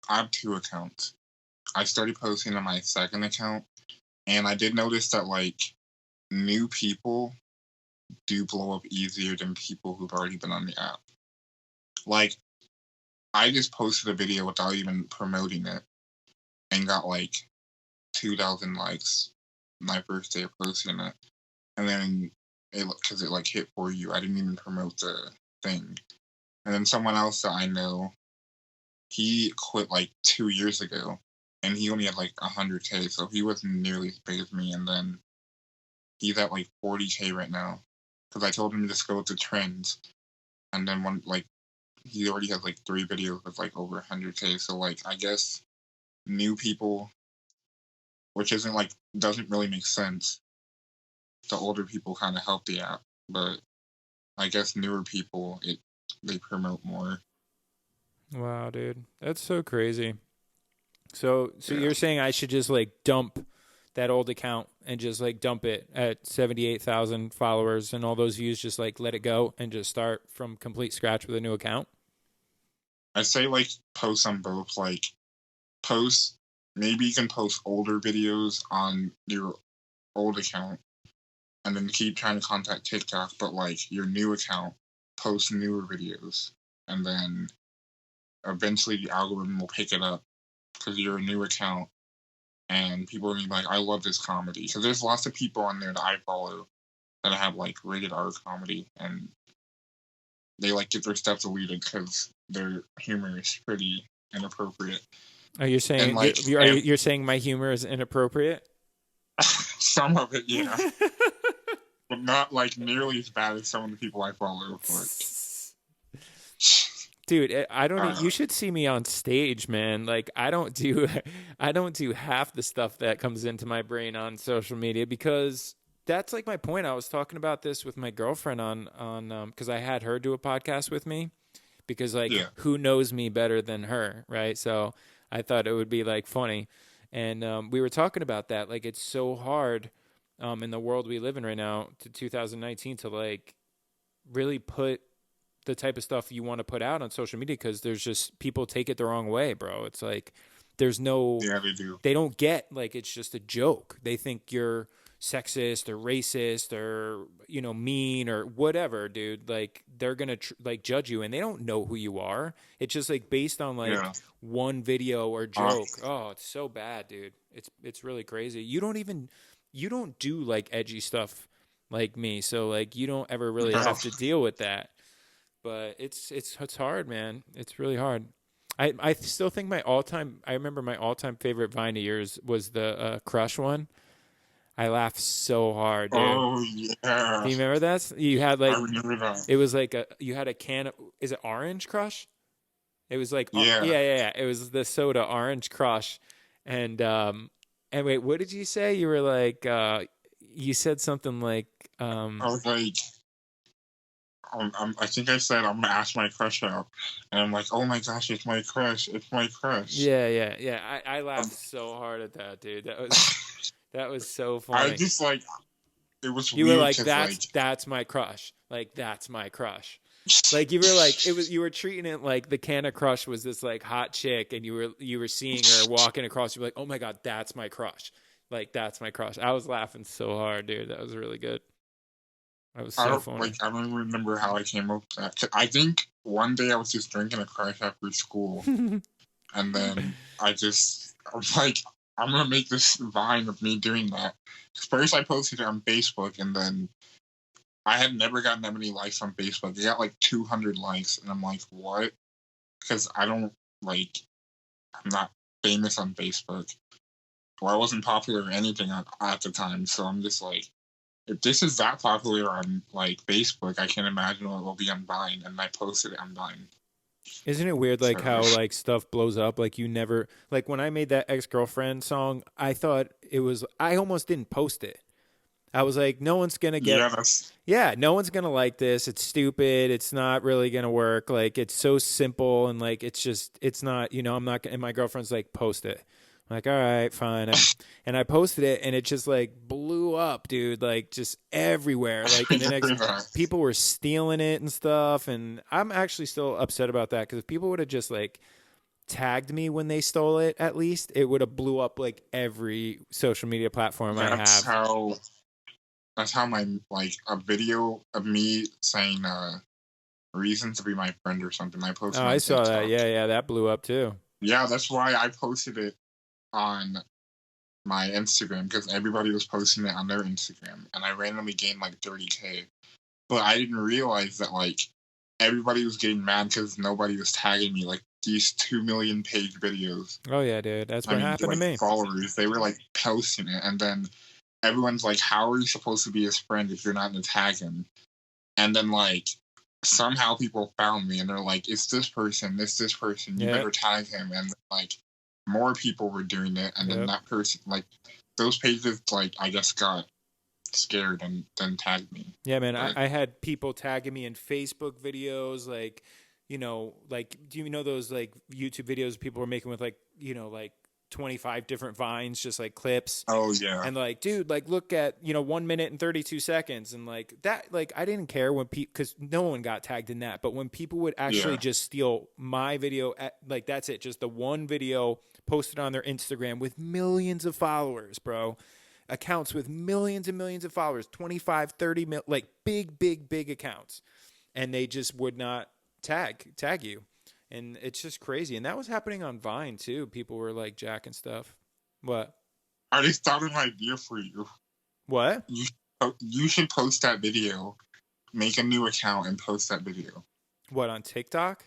have 2 accounts. I started posting on my second account, and I did notice that like new people do blow up easier than people who've already been on the app. Like, I just posted a video without even promoting it and got like 2,000 likes my first day of posting it. And then because it like hit for you, I didn't even promote the thing. And then someone else that I know, he quit like 2 years ago and he only had like 100K. So he wasn't nearly as big as me. And then he's at like 40K right now. Because I told him to just go with the trends. And then one, like, he already has like 3 videos with like over 100K. So like, I guess new people, which isn't like, doesn't really make sense. The older people kind of help the app, but I guess newer people, they promote more. Wow, dude, that's so crazy. So Yeah. You're saying I should just like dump that old account and just like dump it at 78,000 followers and all those views, just like let it go and just start from complete scratch with a new account? I say like post on both, like post, maybe you can post older videos on your old account and then keep trying to contact TikTok, but like your new account, post newer videos, and then eventually the algorithm will pick it up because you're a new account and people are gonna be like, I love this comedy. Because there's lots of people on there that I follow that have like rated R comedy and they like get their stuff deleted because their humor is pretty inappropriate. Are you saying And, like, you're saying my humor is inappropriate? Some of it, yeah. But not like nearly as bad as some of the people I follow. Dude, I don't. You should see me on stage, man. Like I don't do half the stuff that comes into my brain on social media because that's like my point. I was talking about this with my girlfriend on because I had her do a podcast with me because like who knows me better than her, right? So I thought it would be like funny, and we were talking about that. Like it's so hard in the world we live in right now to 2019 to like really put the type of stuff you want to put out on social media because there's just people take it the wrong way, bro. It's like there's no they do. They don't get like it's just a joke. They think you're sexist or racist or mean or whatever, dude. Like they're gonna like judge you and they don't know who you are. It's just like based on like one video or joke. Oh, it's so bad, dude. It's really crazy. You don't do like edgy stuff like me, so like you don't ever really have to deal with that. But it's hard, man. It's really hard. I still think I remember my all-time favorite Vine of yours was the Crush one. I laughed so hard, dude. Oh, yeah. Do you remember that? You had like, I remember that. It was like you had a can of, is it Orange Crush? It was like, yeah. It was the soda Orange Crush. And wait, what did you say? You were like, you said something like, I was like, I think I said I'm gonna ask my crush out, and I'm like, oh my gosh, it's my crush, it's my crush. Yeah. I laughed so hard at that, dude. That was so funny. I just like it was. You weird were like, that's my crush. Like that's my crush. Like you were like you were treating it like the can of Crush was this like hot chick, and you were seeing her walking across. You were like, oh my god, that's my crush. Like that's my crush. I was laughing so hard, dude. That was really good. That was so funny. I don't remember how I came up with that. I think one day I was just drinking a Crush after school, and then I was like, I'm gonna make this Vine of me doing that. First, I posted it on Facebook, and then I had never gotten that many likes on Facebook. It got like 200 likes, and I'm like, what? Because I'm not famous on Facebook, or I wasn't popular or anything at the time. So I'm just like, if this is that popular on like Facebook, I can't imagine what it will be on Vine. And I posted it on Vine. Isn't it weird, like how like stuff blows up? Like you never, like when I made that Ex-Girlfriend song, I thought I almost didn't post it. I was like, no one's gonna no one's gonna like this. It's stupid. It's not really gonna work. Like it's so simple and like it's not. I'm not. And my girlfriend's like, post it. I'm like, all right, fine. And I posted it, and it just like blew up, dude. Like just everywhere. Like and the people were stealing it and stuff. And I'm actually still upset about that because if people would have just like tagged me when they stole it, at least, it would have blew up like every social media platform I have. That's how my, like, a video of me saying reason to be my friend or something I posted Oh, on I saw that. TikTok. Yeah, that blew up too. Yeah, that's why I posted it on my Instagram, because everybody was posting it on their Instagram, and I randomly gained like 30K. But I didn't realize that, like, everybody was getting mad because nobody was tagging me. Like, these 2 million page videos. Oh yeah, dude. That's what happened to me. Followers, they were like posting it, and then everyone's like, "How are you supposed to be his friend if you're not going to tag him?" And then, like, somehow people found me, and they're like, "It's this person. It's this person. You better tag him." And like, more people were doing it, and then that person, like, those pages, like, I guess got scared and then tagged me. Yeah, man. I had people tagging me in Facebook videos, like, you know, like, do you know those like YouTube videos people were making with like, you know, like 25 different vines, just like clips? Oh yeah. And like, dude, like, look at, you know, 1 minute and 32 seconds, and like that, like, I didn't care when people, because no one got tagged in that, but when people would actually just steal my video, like, that's it, just the one video posted on their Instagram with millions of followers, bro. Accounts with millions and millions of followers, 25, 30 mil, like big accounts. And they just would not tag you. And it's just crazy. And that was happening on Vine too. People were like jacking stuff. What? I just thought of an idea for you. What? You should post that video, make a new account, and post that video. What, on TikTok?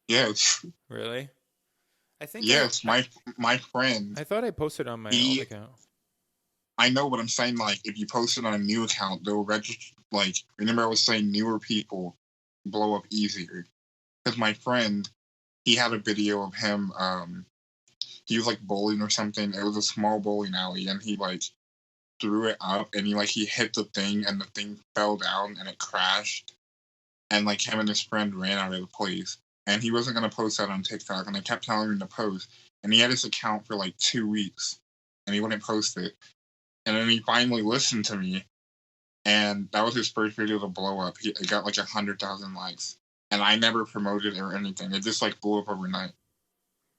Yes. Really? I think. Yes, my friend. I thought I posted on my old account. I know what I'm saying. Like, if you post it on a new account, they'll register. Like, remember I was saying newer people blow up easier. Because my friend, he had a video of him. He was like bowling or something. It was a small bowling alley, and he like threw it up, and he hit the thing, and the thing fell down, and it crashed. And like him and his friend ran out of the place, and he wasn't gonna post that on TikTok, and I kept telling him to post, and he had his account for like 2 weeks, and he wouldn't post it. And then he finally listened to me, and that was his first video to blow up. It got like 100,000 likes, and I never promoted it or anything. It just like blew up overnight.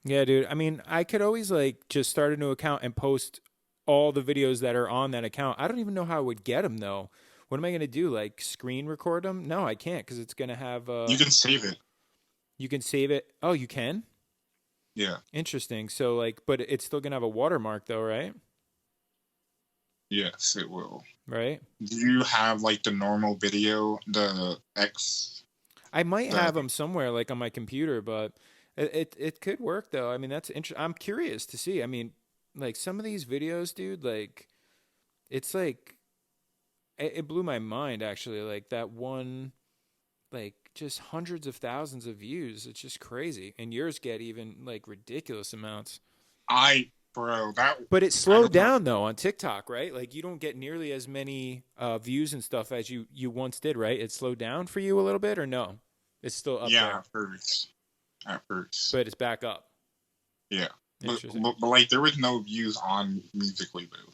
Yeah, dude. I mean, I could always like just start a new account and post all the videos that are on that account. I don't even know how I would get them though. What am I going to do? Like screen record them? No, I can't, because it's going to have. You can save it. You can save it. Oh, you can? Yeah. Interesting. So like, but it's still going to have a watermark though, right? Yes, it will. Right? Do you have like the normal video, the X? I might have them somewhere, like on my computer, but it could work though. I mean, that's interesting. I'm curious to see. I mean, like some of these videos, dude, like it's like it blew my mind actually. Like that one, like just hundreds of thousands of views. It's just crazy, and yours get even like ridiculous amounts. But it slowed down though on TikTok, right? Like you don't get nearly as many views and stuff as you once did, right? It slowed down for you a little bit, or no? It's still up there. Yeah, at first. But it's back up. Yeah, but like there was no views on Musical.ly though.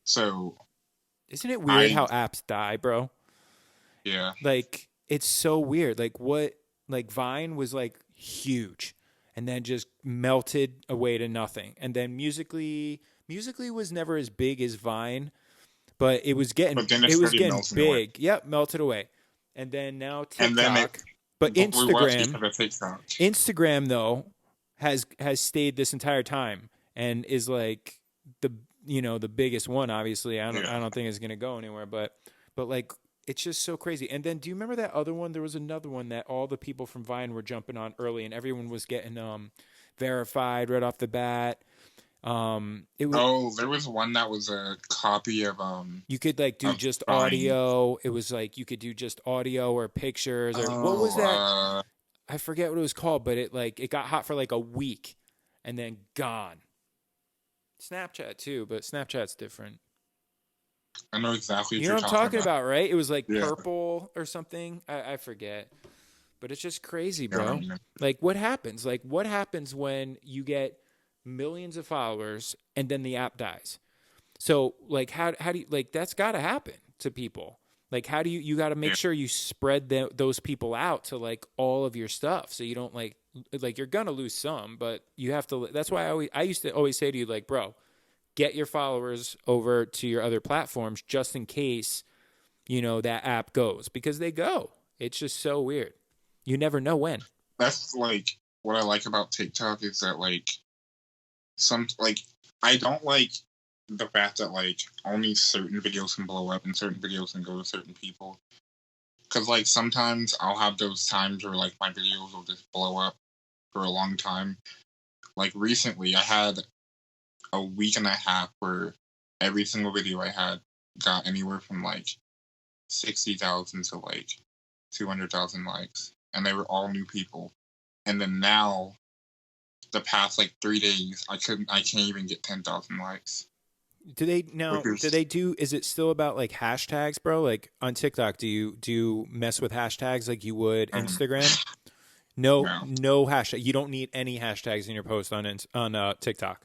So isn't it weird how apps die, bro? Yeah. Like it's so weird. Like Vine was like huge, and then just melted away to nothing. And then Musical.ly was never as big as Vine, but it was getting big. Away. Yep, melted away. And then now TikTok. But Instagram though has stayed this entire time and is like the biggest one. Obviously, I don't think it's gonna go anywhere. But like it's just so crazy. And then do you remember that other one? There was another one that all the people from Vine were jumping on early, and everyone was getting verified right off the bat. There was one that was a copy of you could like do just Vine. Audio. It was like you could do just audio or pictures or what was that? I forget what it was called, but it got hot for like a week and then gone. Snapchat too, but Snapchat's different. I know exactly what you know what I'm talking about, right? It was like purple or something. I forget. But it's just crazy, bro. Like what happens? Like what happens when you get millions of followers and then the app dies? So like how do you, like that's got to happen to people. Like how do you got to make sure you spread those people out to like all of your stuff so you don't like like you're gonna lose some, but you have to. That's why I used to always say to you, like, bro, get your followers over to your other platforms just in case, that app goes, because they go. It's just so weird. You never know when. That's like what I like about TikTok is that like I don't like the fact that like only certain videos can blow up and certain videos can go to certain people. Because like sometimes I'll have those times where like my videos will just blow up for a long time. Like recently, I had a week and a half where every single video I had got anywhere from like 60,000 to like 200,000 likes, and they were all new people. And then now, the past like 3 days, I can't even get 10,000 likes. Do they do, is it still about like hashtags, bro? Like on TikTok, do you mess with hashtags like you would Instagram? No hashtag. You don't need any hashtags in your post on TikTok.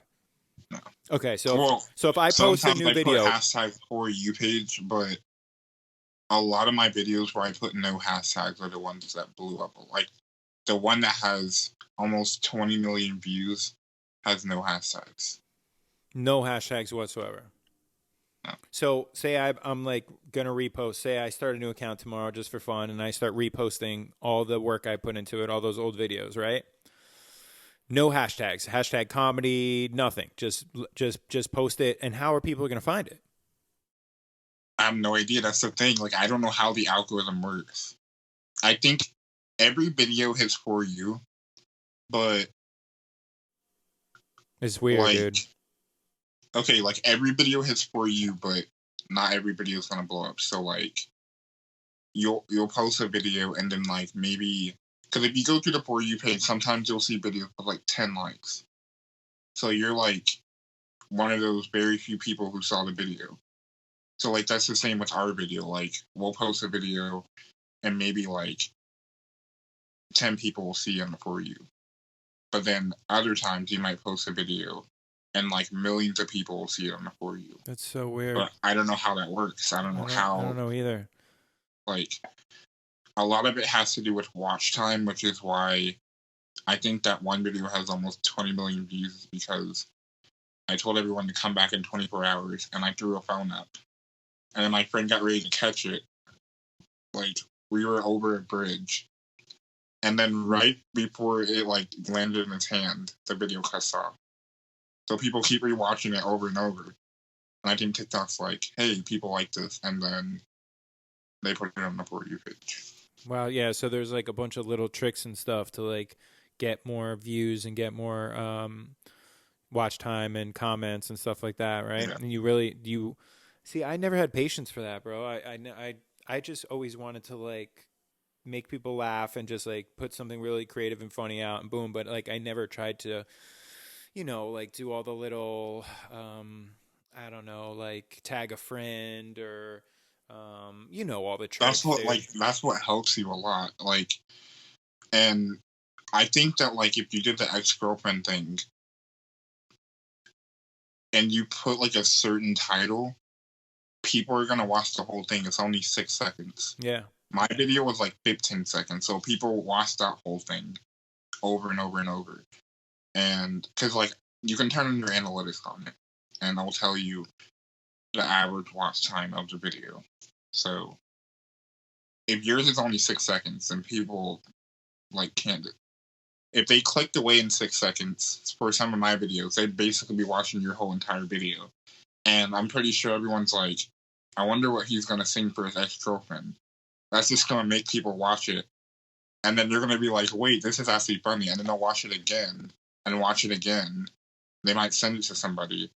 No. Okay, so if I post a new video, put hashtag for you page, but a lot of my videos where I put no hashtags are the ones that blew up. Like the one that has almost 20 million views has no hashtags. No hashtags whatsoever. No. So say I'm like gonna repost. Say I start a new account tomorrow just for fun, and I start reposting all the work I put into it, all those old videos, right? No hashtags, hashtag comedy, nothing. Just post it. And how are people gonna find it? I have no idea. That's the thing. Like I don't know how the algorithm works. I think every video hits for you, but it's weird, dude. Okay, like every video hits for you, but not every video is gonna blow up. So like, you'll post a video and then like maybe because if you go through the For You page, sometimes you'll see videos with like 10 likes. So you're like one of those very few people who saw the video. So like that's the same with our video. Like we'll post a video and maybe like 10 people will see on the For You. But then other times you might post a video and like millions of people will see it on the For You. That's so weird. But I don't know how that works. I don't know either. Like, a lot of it has to do with watch time, which is why I think that one video has almost 20 million views, because I told everyone to come back in 24 hours and I threw a phone up. And then my friend got ready to catch it. Like, we were over a bridge. And then right before it like landed in his hand, the video cuts off. So people keep rewatching it over and over. And I think TikTok's like, hey, people like this. And then they put it on the For You page. Wow, yeah. So there's like a bunch of little tricks and stuff to like get more views and get more watch time and comments and stuff like that, right? Yeah. And you see, I never had patience for that, bro. I just always wanted to like make people laugh and just like put something really creative and funny out and boom. But like I never tried to, like do all the little, I don't know, like tag a friend or, all the tricks. That's what helps you a lot. Like, and I think that like if you did the ex-girlfriend thing and you put like a certain title, people are gonna watch the whole thing. It's only 6 seconds. Yeah. My video was like 15 seconds, so people watched that whole thing over and over and over. And because like you can turn on your analytics on it, and I'll tell you the average watch time of the video. So if yours is only 6 seconds, then people like can't. If they clicked away in 6 seconds for some of my videos, they'd basically be watching your whole entire video. And I'm pretty sure everyone's like, I wonder what he's gonna sing for his ex-girlfriend. That's just gonna make people watch it, and then they're gonna be like, wait, this is actually funny, and then they'll watch it again and watch it again. They might send it to somebody,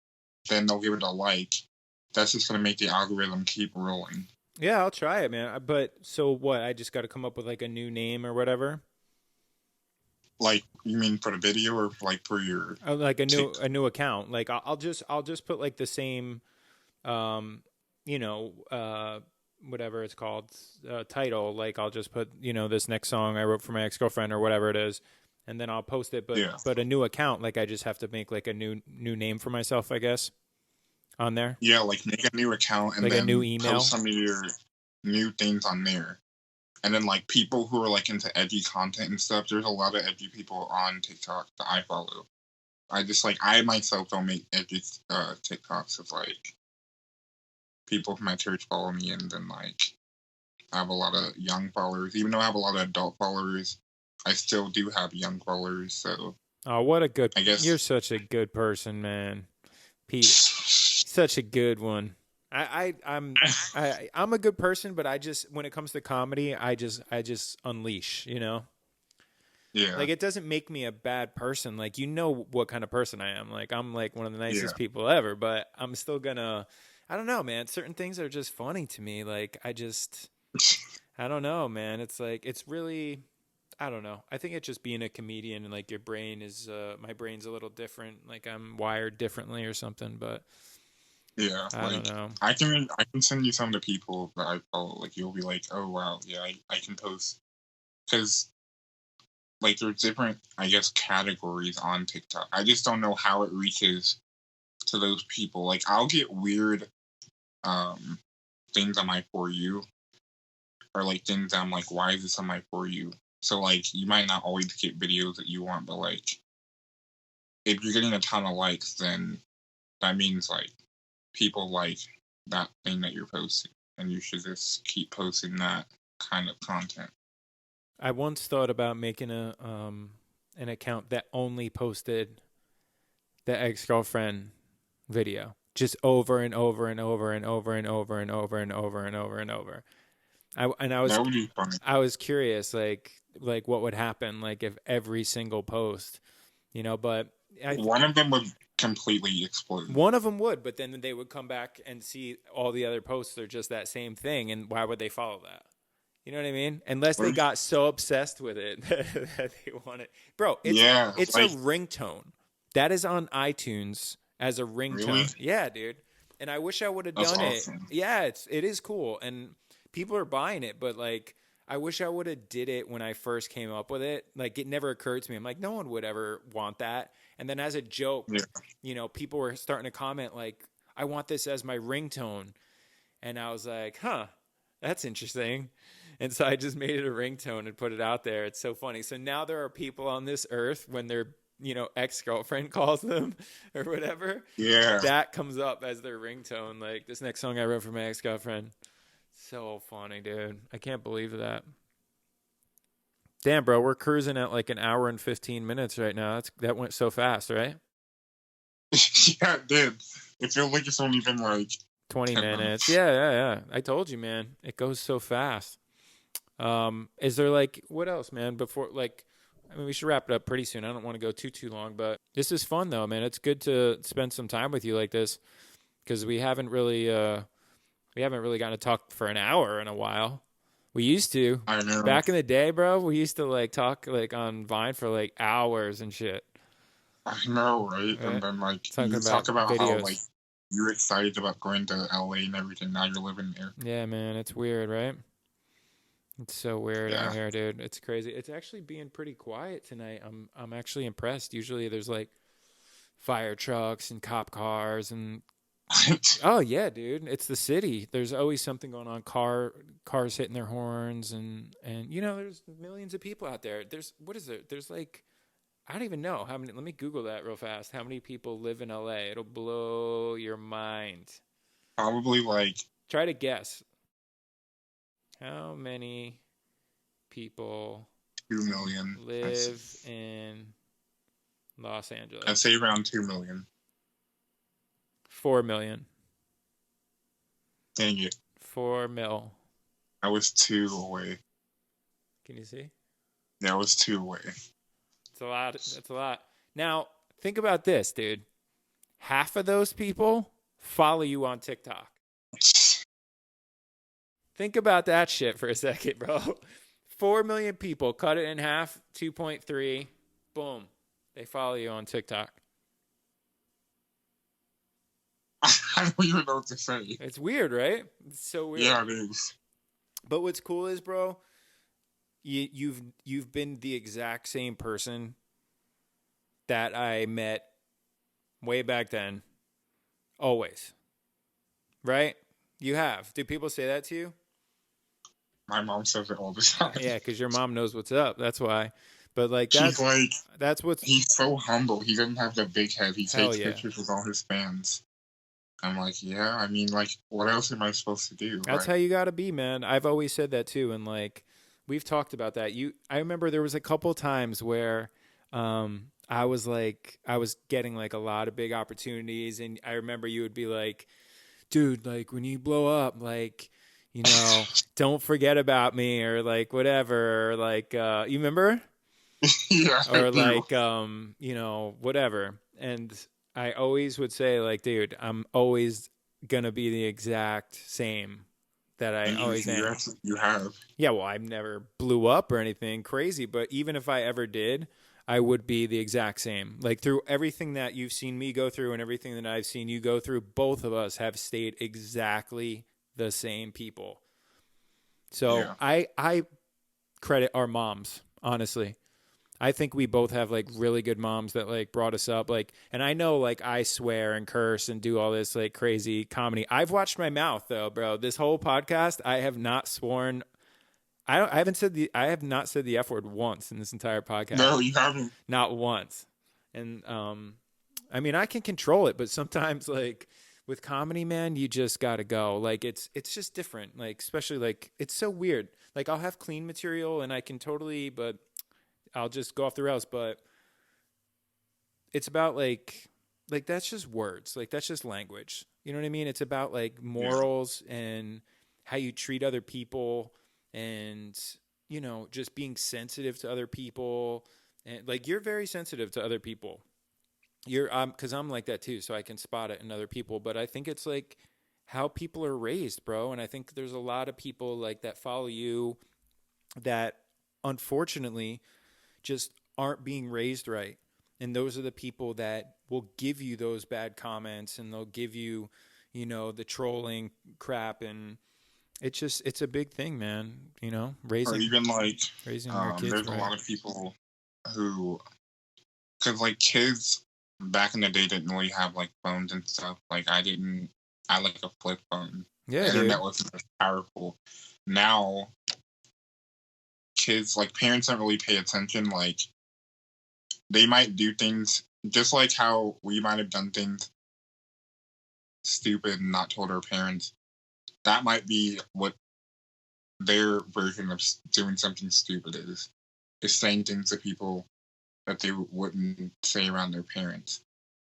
then they'll give it a like. That's just gonna make the algorithm keep rolling. Yeah, I'll try it, man. But so what? I just got to come up with like a new name or whatever. Like, you mean for the video or like for your like a new account? Like I'll just put like the same, whatever it's called, title. Like I'll just put this next song I wrote for my ex-girlfriend or whatever it is, and then I'll post it. But a new account, like I just have to make like a new name for myself, I guess, on there. Yeah, like make a new account and like then a new email. Post some of your new things on there. And then like people who are like into edgy content and stuff, there's a lot of edgy people on TikTok that I follow. I just like I myself don't make edgy TikToks of like people from my church follow me, and then like I have a lot of young followers. Even though I have a lot of adult followers, I still do have young followers. So Oh, what a good! I guess You're such a good person, man, Pete. Such a good one. I'm a good person, but I just when it comes to comedy, I just unleash. You know, yeah, like it doesn't make me a bad person. Like you know what kind of person I am. Like I'm like one of the nicest yeah. people ever, but I'm still gonna. I don't know, man. Certain things are just funny to me. Like I don't know, man. It's like it's really. I don't know. I think it's just being a comedian and like your brain is my brain's a little different. Like I'm wired differently or something, but Yeah, I like don't know. I can send you some of the people that I follow. Like you'll be like, oh wow, yeah, I can post because like there's different I guess categories on TikTok. I just don't know how it reaches to those people. Like I'll get weird um things on my For You, or like things that I'm like, why is this on my For You? So like you might not always get videos that you want, but like if you're getting a ton of likes, then that means like people like that thing that you're posting, and you should just keep posting that kind of content. I once thought about making an account that only posted the ex-girlfriend video just over and over and over and over and over and over and over and over and over. I That would be funny. was curious like what would happen like if every single post, you know, but One of them would completely explode. one of them would, but then they would come back and see all the other posts are just that same thing, and why would they follow that? You know what I mean? Unless they got so obsessed with it that they want it. Bro, it's like, a ringtone. That is on iTunes as a ringtone. Really? Yeah, dude. And I wish I would have That's done awesome. it. Yeah, it is cool. And people are buying it, but like I wish I would have did it when I first came up with it. Like it never occurred to me. I'm like, no one would ever want that. And then as a joke, Yeah. you know, people were starting to comment like, I want this as my ringtone. And I was like, huh, that's interesting. And so I just made it a ringtone and put it out there. It's so funny. So now there are people on this earth when their, you know, ex-girlfriend calls them or whatever. Yeah. That comes up as their ringtone. Like this next song I wrote for my ex-girlfriend. So funny, dude. I can't believe that. Damn, bro, we're cruising at like an hour and 15 minutes right now. That went so fast, right? Yeah, it did. It feels like it's only been like 20 minutes. minutes. Yeah. I told you, man. It goes so fast. Is there like what else, man? Before like, I mean, we should wrap it up pretty soon. I don't want to go too long, but this is fun though, man. It's good to spend some time with you like this because we haven't really gotten to talk for an hour in a while. We used to. I know. Back in the day, bro, we used to like talk like on Vine for like hours and shit. I know, right? And then like you talk about how like you're excited about going to LA and everything. Now you're living there. Yeah, man, it's weird, right? It's so weird out here, dude. It's crazy. It's actually being pretty quiet tonight. I'm actually impressed. Usually there's like fire trucks and cop cars and oh yeah, dude. It's the city. There's always something going on. Cars hitting their horns and you know, there's millions of people out there. There's like I don't even know how many. Let me Google that real fast. How many people live in LA? It'll blow your mind. Probably like try to guess. How many people 2 million live in Los Angeles? I'd say around 2 million. 4 million. Dang it. 4 mil. I was 2 away. Can you see? Yeah, I was 2 away. It's a lot. That's a lot. Now, think about this, dude. Half of those people follow you on TikTok. Think about that shit for a second, bro. 4 million people, cut it in half, 2.3, boom. They follow you on TikTok. I don't even know what to say. It's weird, right? It's so weird. Yeah, it is. But what's cool is, bro, you've been the exact same person that I met way back then. Always. Right? You have. Do people say that to you? My mom says it all the time. Yeah, because your mom knows what's up. That's why. But like She's like, that's what's he's so humble. He doesn't have the big head. He hell takes yeah. pictures with all his fans. I'm like, yeah. I mean, like, what else am I supposed to do? That's how you gotta be, man. I've always said that too, and like we've talked about that. I remember there was a couple times where I was getting like a lot of big opportunities, and I remember you would be like, dude, like when you blow up, like, you know, don't forget about me, or like whatever, or like you remember? Yeah, I Or do. like you know, whatever. And I always would say like, dude, I'm always gonna be the exact same that I And always am. you have. Yeah, well, I've never blew up or anything crazy, but even if I ever did, I would be the exact same. Like through everything that you've seen me go through and everything that I've seen you go through, both of us have stayed exactly the same people. So Yeah. I credit our moms, honestly. I think we both have like really good moms that like brought us up. Like, and I know like I swear and curse and do all this like crazy comedy. I've watched my mouth though, bro. This whole podcast, I have not sworn. I have not said the F word once in this entire podcast. No, you haven't. Not once. And I mean, I can control it, but sometimes like with comedy, man, you just got to go. Like it's just different. Like especially like it's so weird. Like I'll have clean material and I can totally, but I'll just go off the rails. But it's about like that's just words. Like that's just language. You know what I mean? It's about like morals and how you treat other people and, you know, just being sensitive to other people. And like you're very sensitive to other people. You're because I'm like that too, so I can spot it in other people. But I think it's like how people are raised, bro. And I think there's a lot of people like that follow you that unfortunately just aren't being raised right. And those are the people that will give you those bad comments and they'll give you, you know, the trolling crap. And it's a big thing, man. You know, Or raising even like, your kids. there's a lot of people who, because like kids back in the day didn't really have like phones and stuff. Like I like a flip phone. Yeah, The internet dude. wasn't as powerful. Now, kids, like parents don't really pay attention. Like they might do things just like how we might have done things stupid and not told our parents. That might be what their version of doing something stupid is saying things to people that they wouldn't say around their parents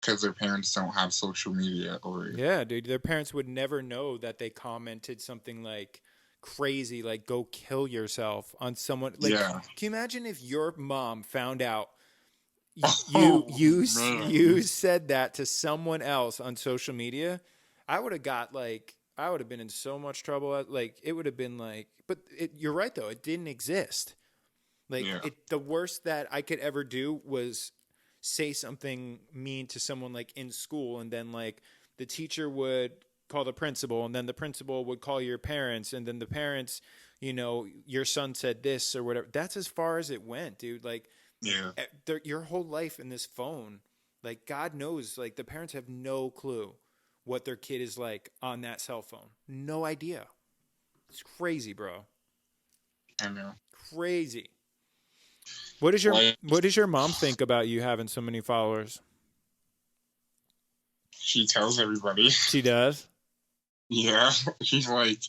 because their parents don't have social media or Yeah, dude. Their parents would never know that they commented something like crazy, like "go kill yourself" on someone. Like, yeah. can you imagine if your mom found out Oh man. you said that to someone else on social media? I would have been in so much trouble. Like, it would have been like, but you're right though. It didn't exist. Like, Yeah. the worst that I could ever do was say something mean to someone like in school, and then like the teacher would call the principal, and then the principal would call your parents, and then the parents, you know, your son said this or whatever. That's as far as it went, dude. Like, Yeah. your whole life in this phone, like God knows, like the parents have no clue what their kid is like on that cell phone. No idea. It's crazy, bro. I know. Crazy. Like, What does your mom think about you having so many followers? she tells everybody. She does. Yeah. She's like,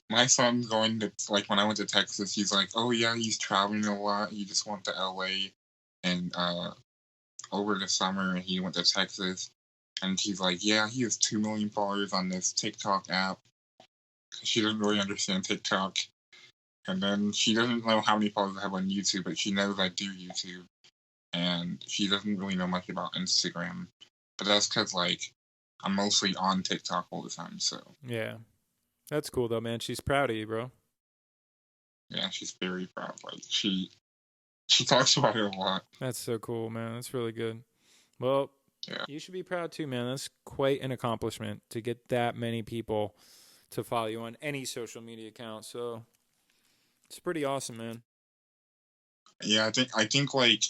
my son's going to, like, when I went to Texas, he's like, oh yeah, he's traveling a lot. He just went to LA and over the summer, and he went to Texas. And she's like, yeah, he has 2 million followers on this TikTok app. She doesn't really understand TikTok. And then she doesn't know how many followers I have on YouTube, but she knows I do YouTube. And she doesn't really know much about Instagram. But that's because, like, I'm mostly on TikTok all the time, so. Yeah. That's cool, though, man. She's proud of you, bro. Yeah, she's very proud. Like, she talks about it a lot. That's so cool, man. That's really good. Well, yeah. You should be proud, too, man. That's quite an accomplishment to get that many people to follow you on any social media account. So it's pretty awesome, man. Yeah, I think like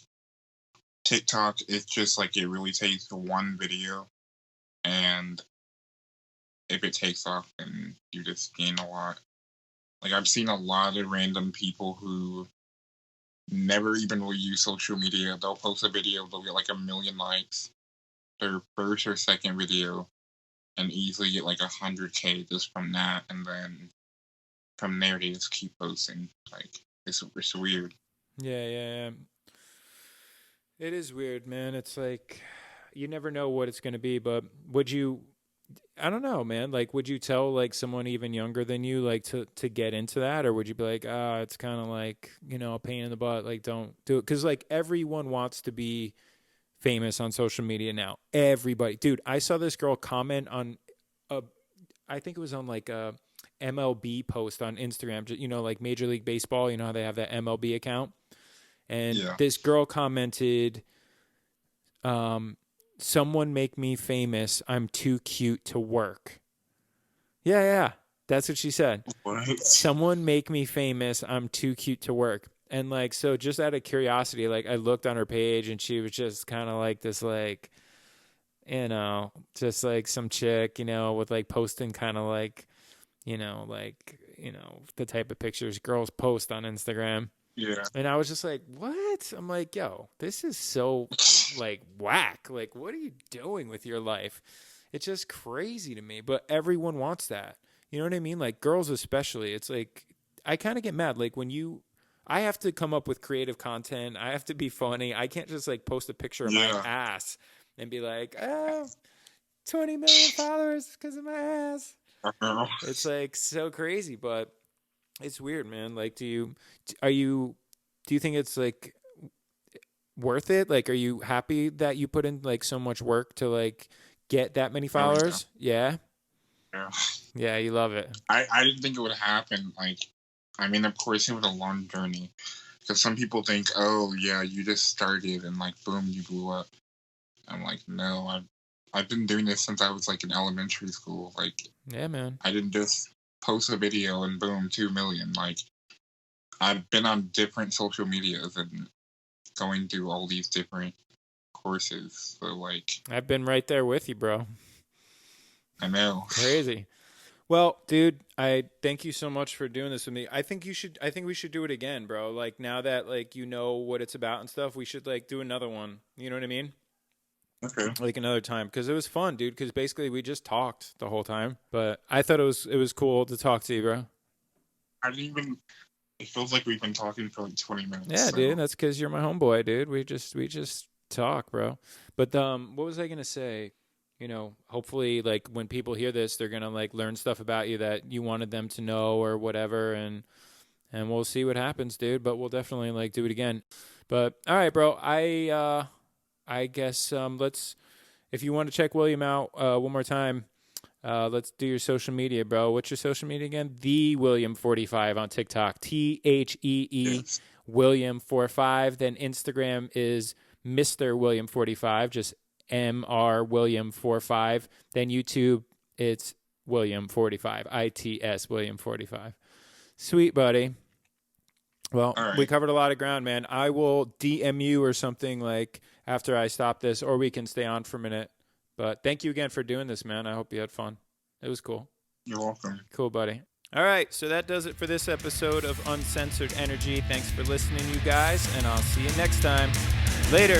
TikTok, it's just like it really takes one video, and if it takes off, then you just gain a lot. Like, I've seen a lot of random people who never even will use social media. They'll post a video, they'll get like 1,000,000 likes. Their first or second video, and easily get like 100K just from that, and then from there they just keep posting. Like, it's weird. Yeah. It is weird, man. It's like you never know what it's going to be, but would you, I don't know, man. Like, would you tell like someone even younger than you, like to get into that? Or would you be like, it's kind of like, a pain in the butt. Like, don't do it. Cause like everyone wants to be famous on social media now. Everybody, dude, I saw this girl comment on I think it was on like a MLB post on Instagram, like Major League Baseball, how they have that MLB account. And this girl commented, someone make me famous. I'm too cute to work. Yeah. That's what she said. What? Someone make me famous. I'm too cute to work. And like, so just out of curiosity, like I looked on her page and she was just kind of like this, like, just like some chick, with like posting kind of like, the type of pictures girls post on Instagram. Yeah. And I was just like, what? I'm like, yo, this is so like whack. Like, what are you doing with your life? It's just crazy to me, but everyone wants that. You know what I mean? Like girls especially. It's like, I kind of get mad. Like I have to come up with creative content. I have to be funny. I can't just like post a picture of my ass and be like, 20 million followers because of my ass. It's like so crazy, but it's weird, man. Like, do you think it's like worth it? Like, are you happy that you put in like so much work to like get that many followers? Yeah. Yeah, you love it. I didn't think it would happen. Like, I mean, of course, it was a long journey. Because some people think, oh yeah, you just started and like boom, you blew up. I'm like, no, I've been doing this since I was like in elementary school. Like, yeah, man. I didn't just post a video and boom, 2 million. Like, I've been on different social medias and going through all these different courses. So like, I've been right there with you, bro. I know. Crazy. Well, dude, I thank you so much for doing this with me. I think we should do it again, bro. Like now that like what it's about and stuff, we should like do another one. You know what I mean? Okay. Like another time, because it was fun, dude. Because basically we just talked the whole time. But I thought it was cool to talk to you, bro. It feels like we've been talking for like 20 minutes. Yeah, dude. That's because you're my homeboy, dude. We just talk, bro. But what was I gonna say? Hopefully, like when people hear this, they're gonna like learn stuff about you that you wanted them to know or whatever, and we'll see what happens, dude. But we'll definitely like do it again. But all right, bro. I guess if you want to check William out one more time, let's do your social media, bro. What's your social media again? The William45 on TikTok. THEE Yes. William45. Then Instagram is Mr. William45, just MR William45. Then YouTube, it's William45, ITS William45. Sweet, buddy. Well, right. We covered a lot of ground, man. I will DM you or something like after I stop this, or we can stay on for a minute. But thank you again for doing this, man. I hope you had fun. It was cool. You're welcome. Cool, buddy. All right, so that does it for this episode of Uncensored Energy. Thanks for listening, you guys, and I'll see you next time. Later.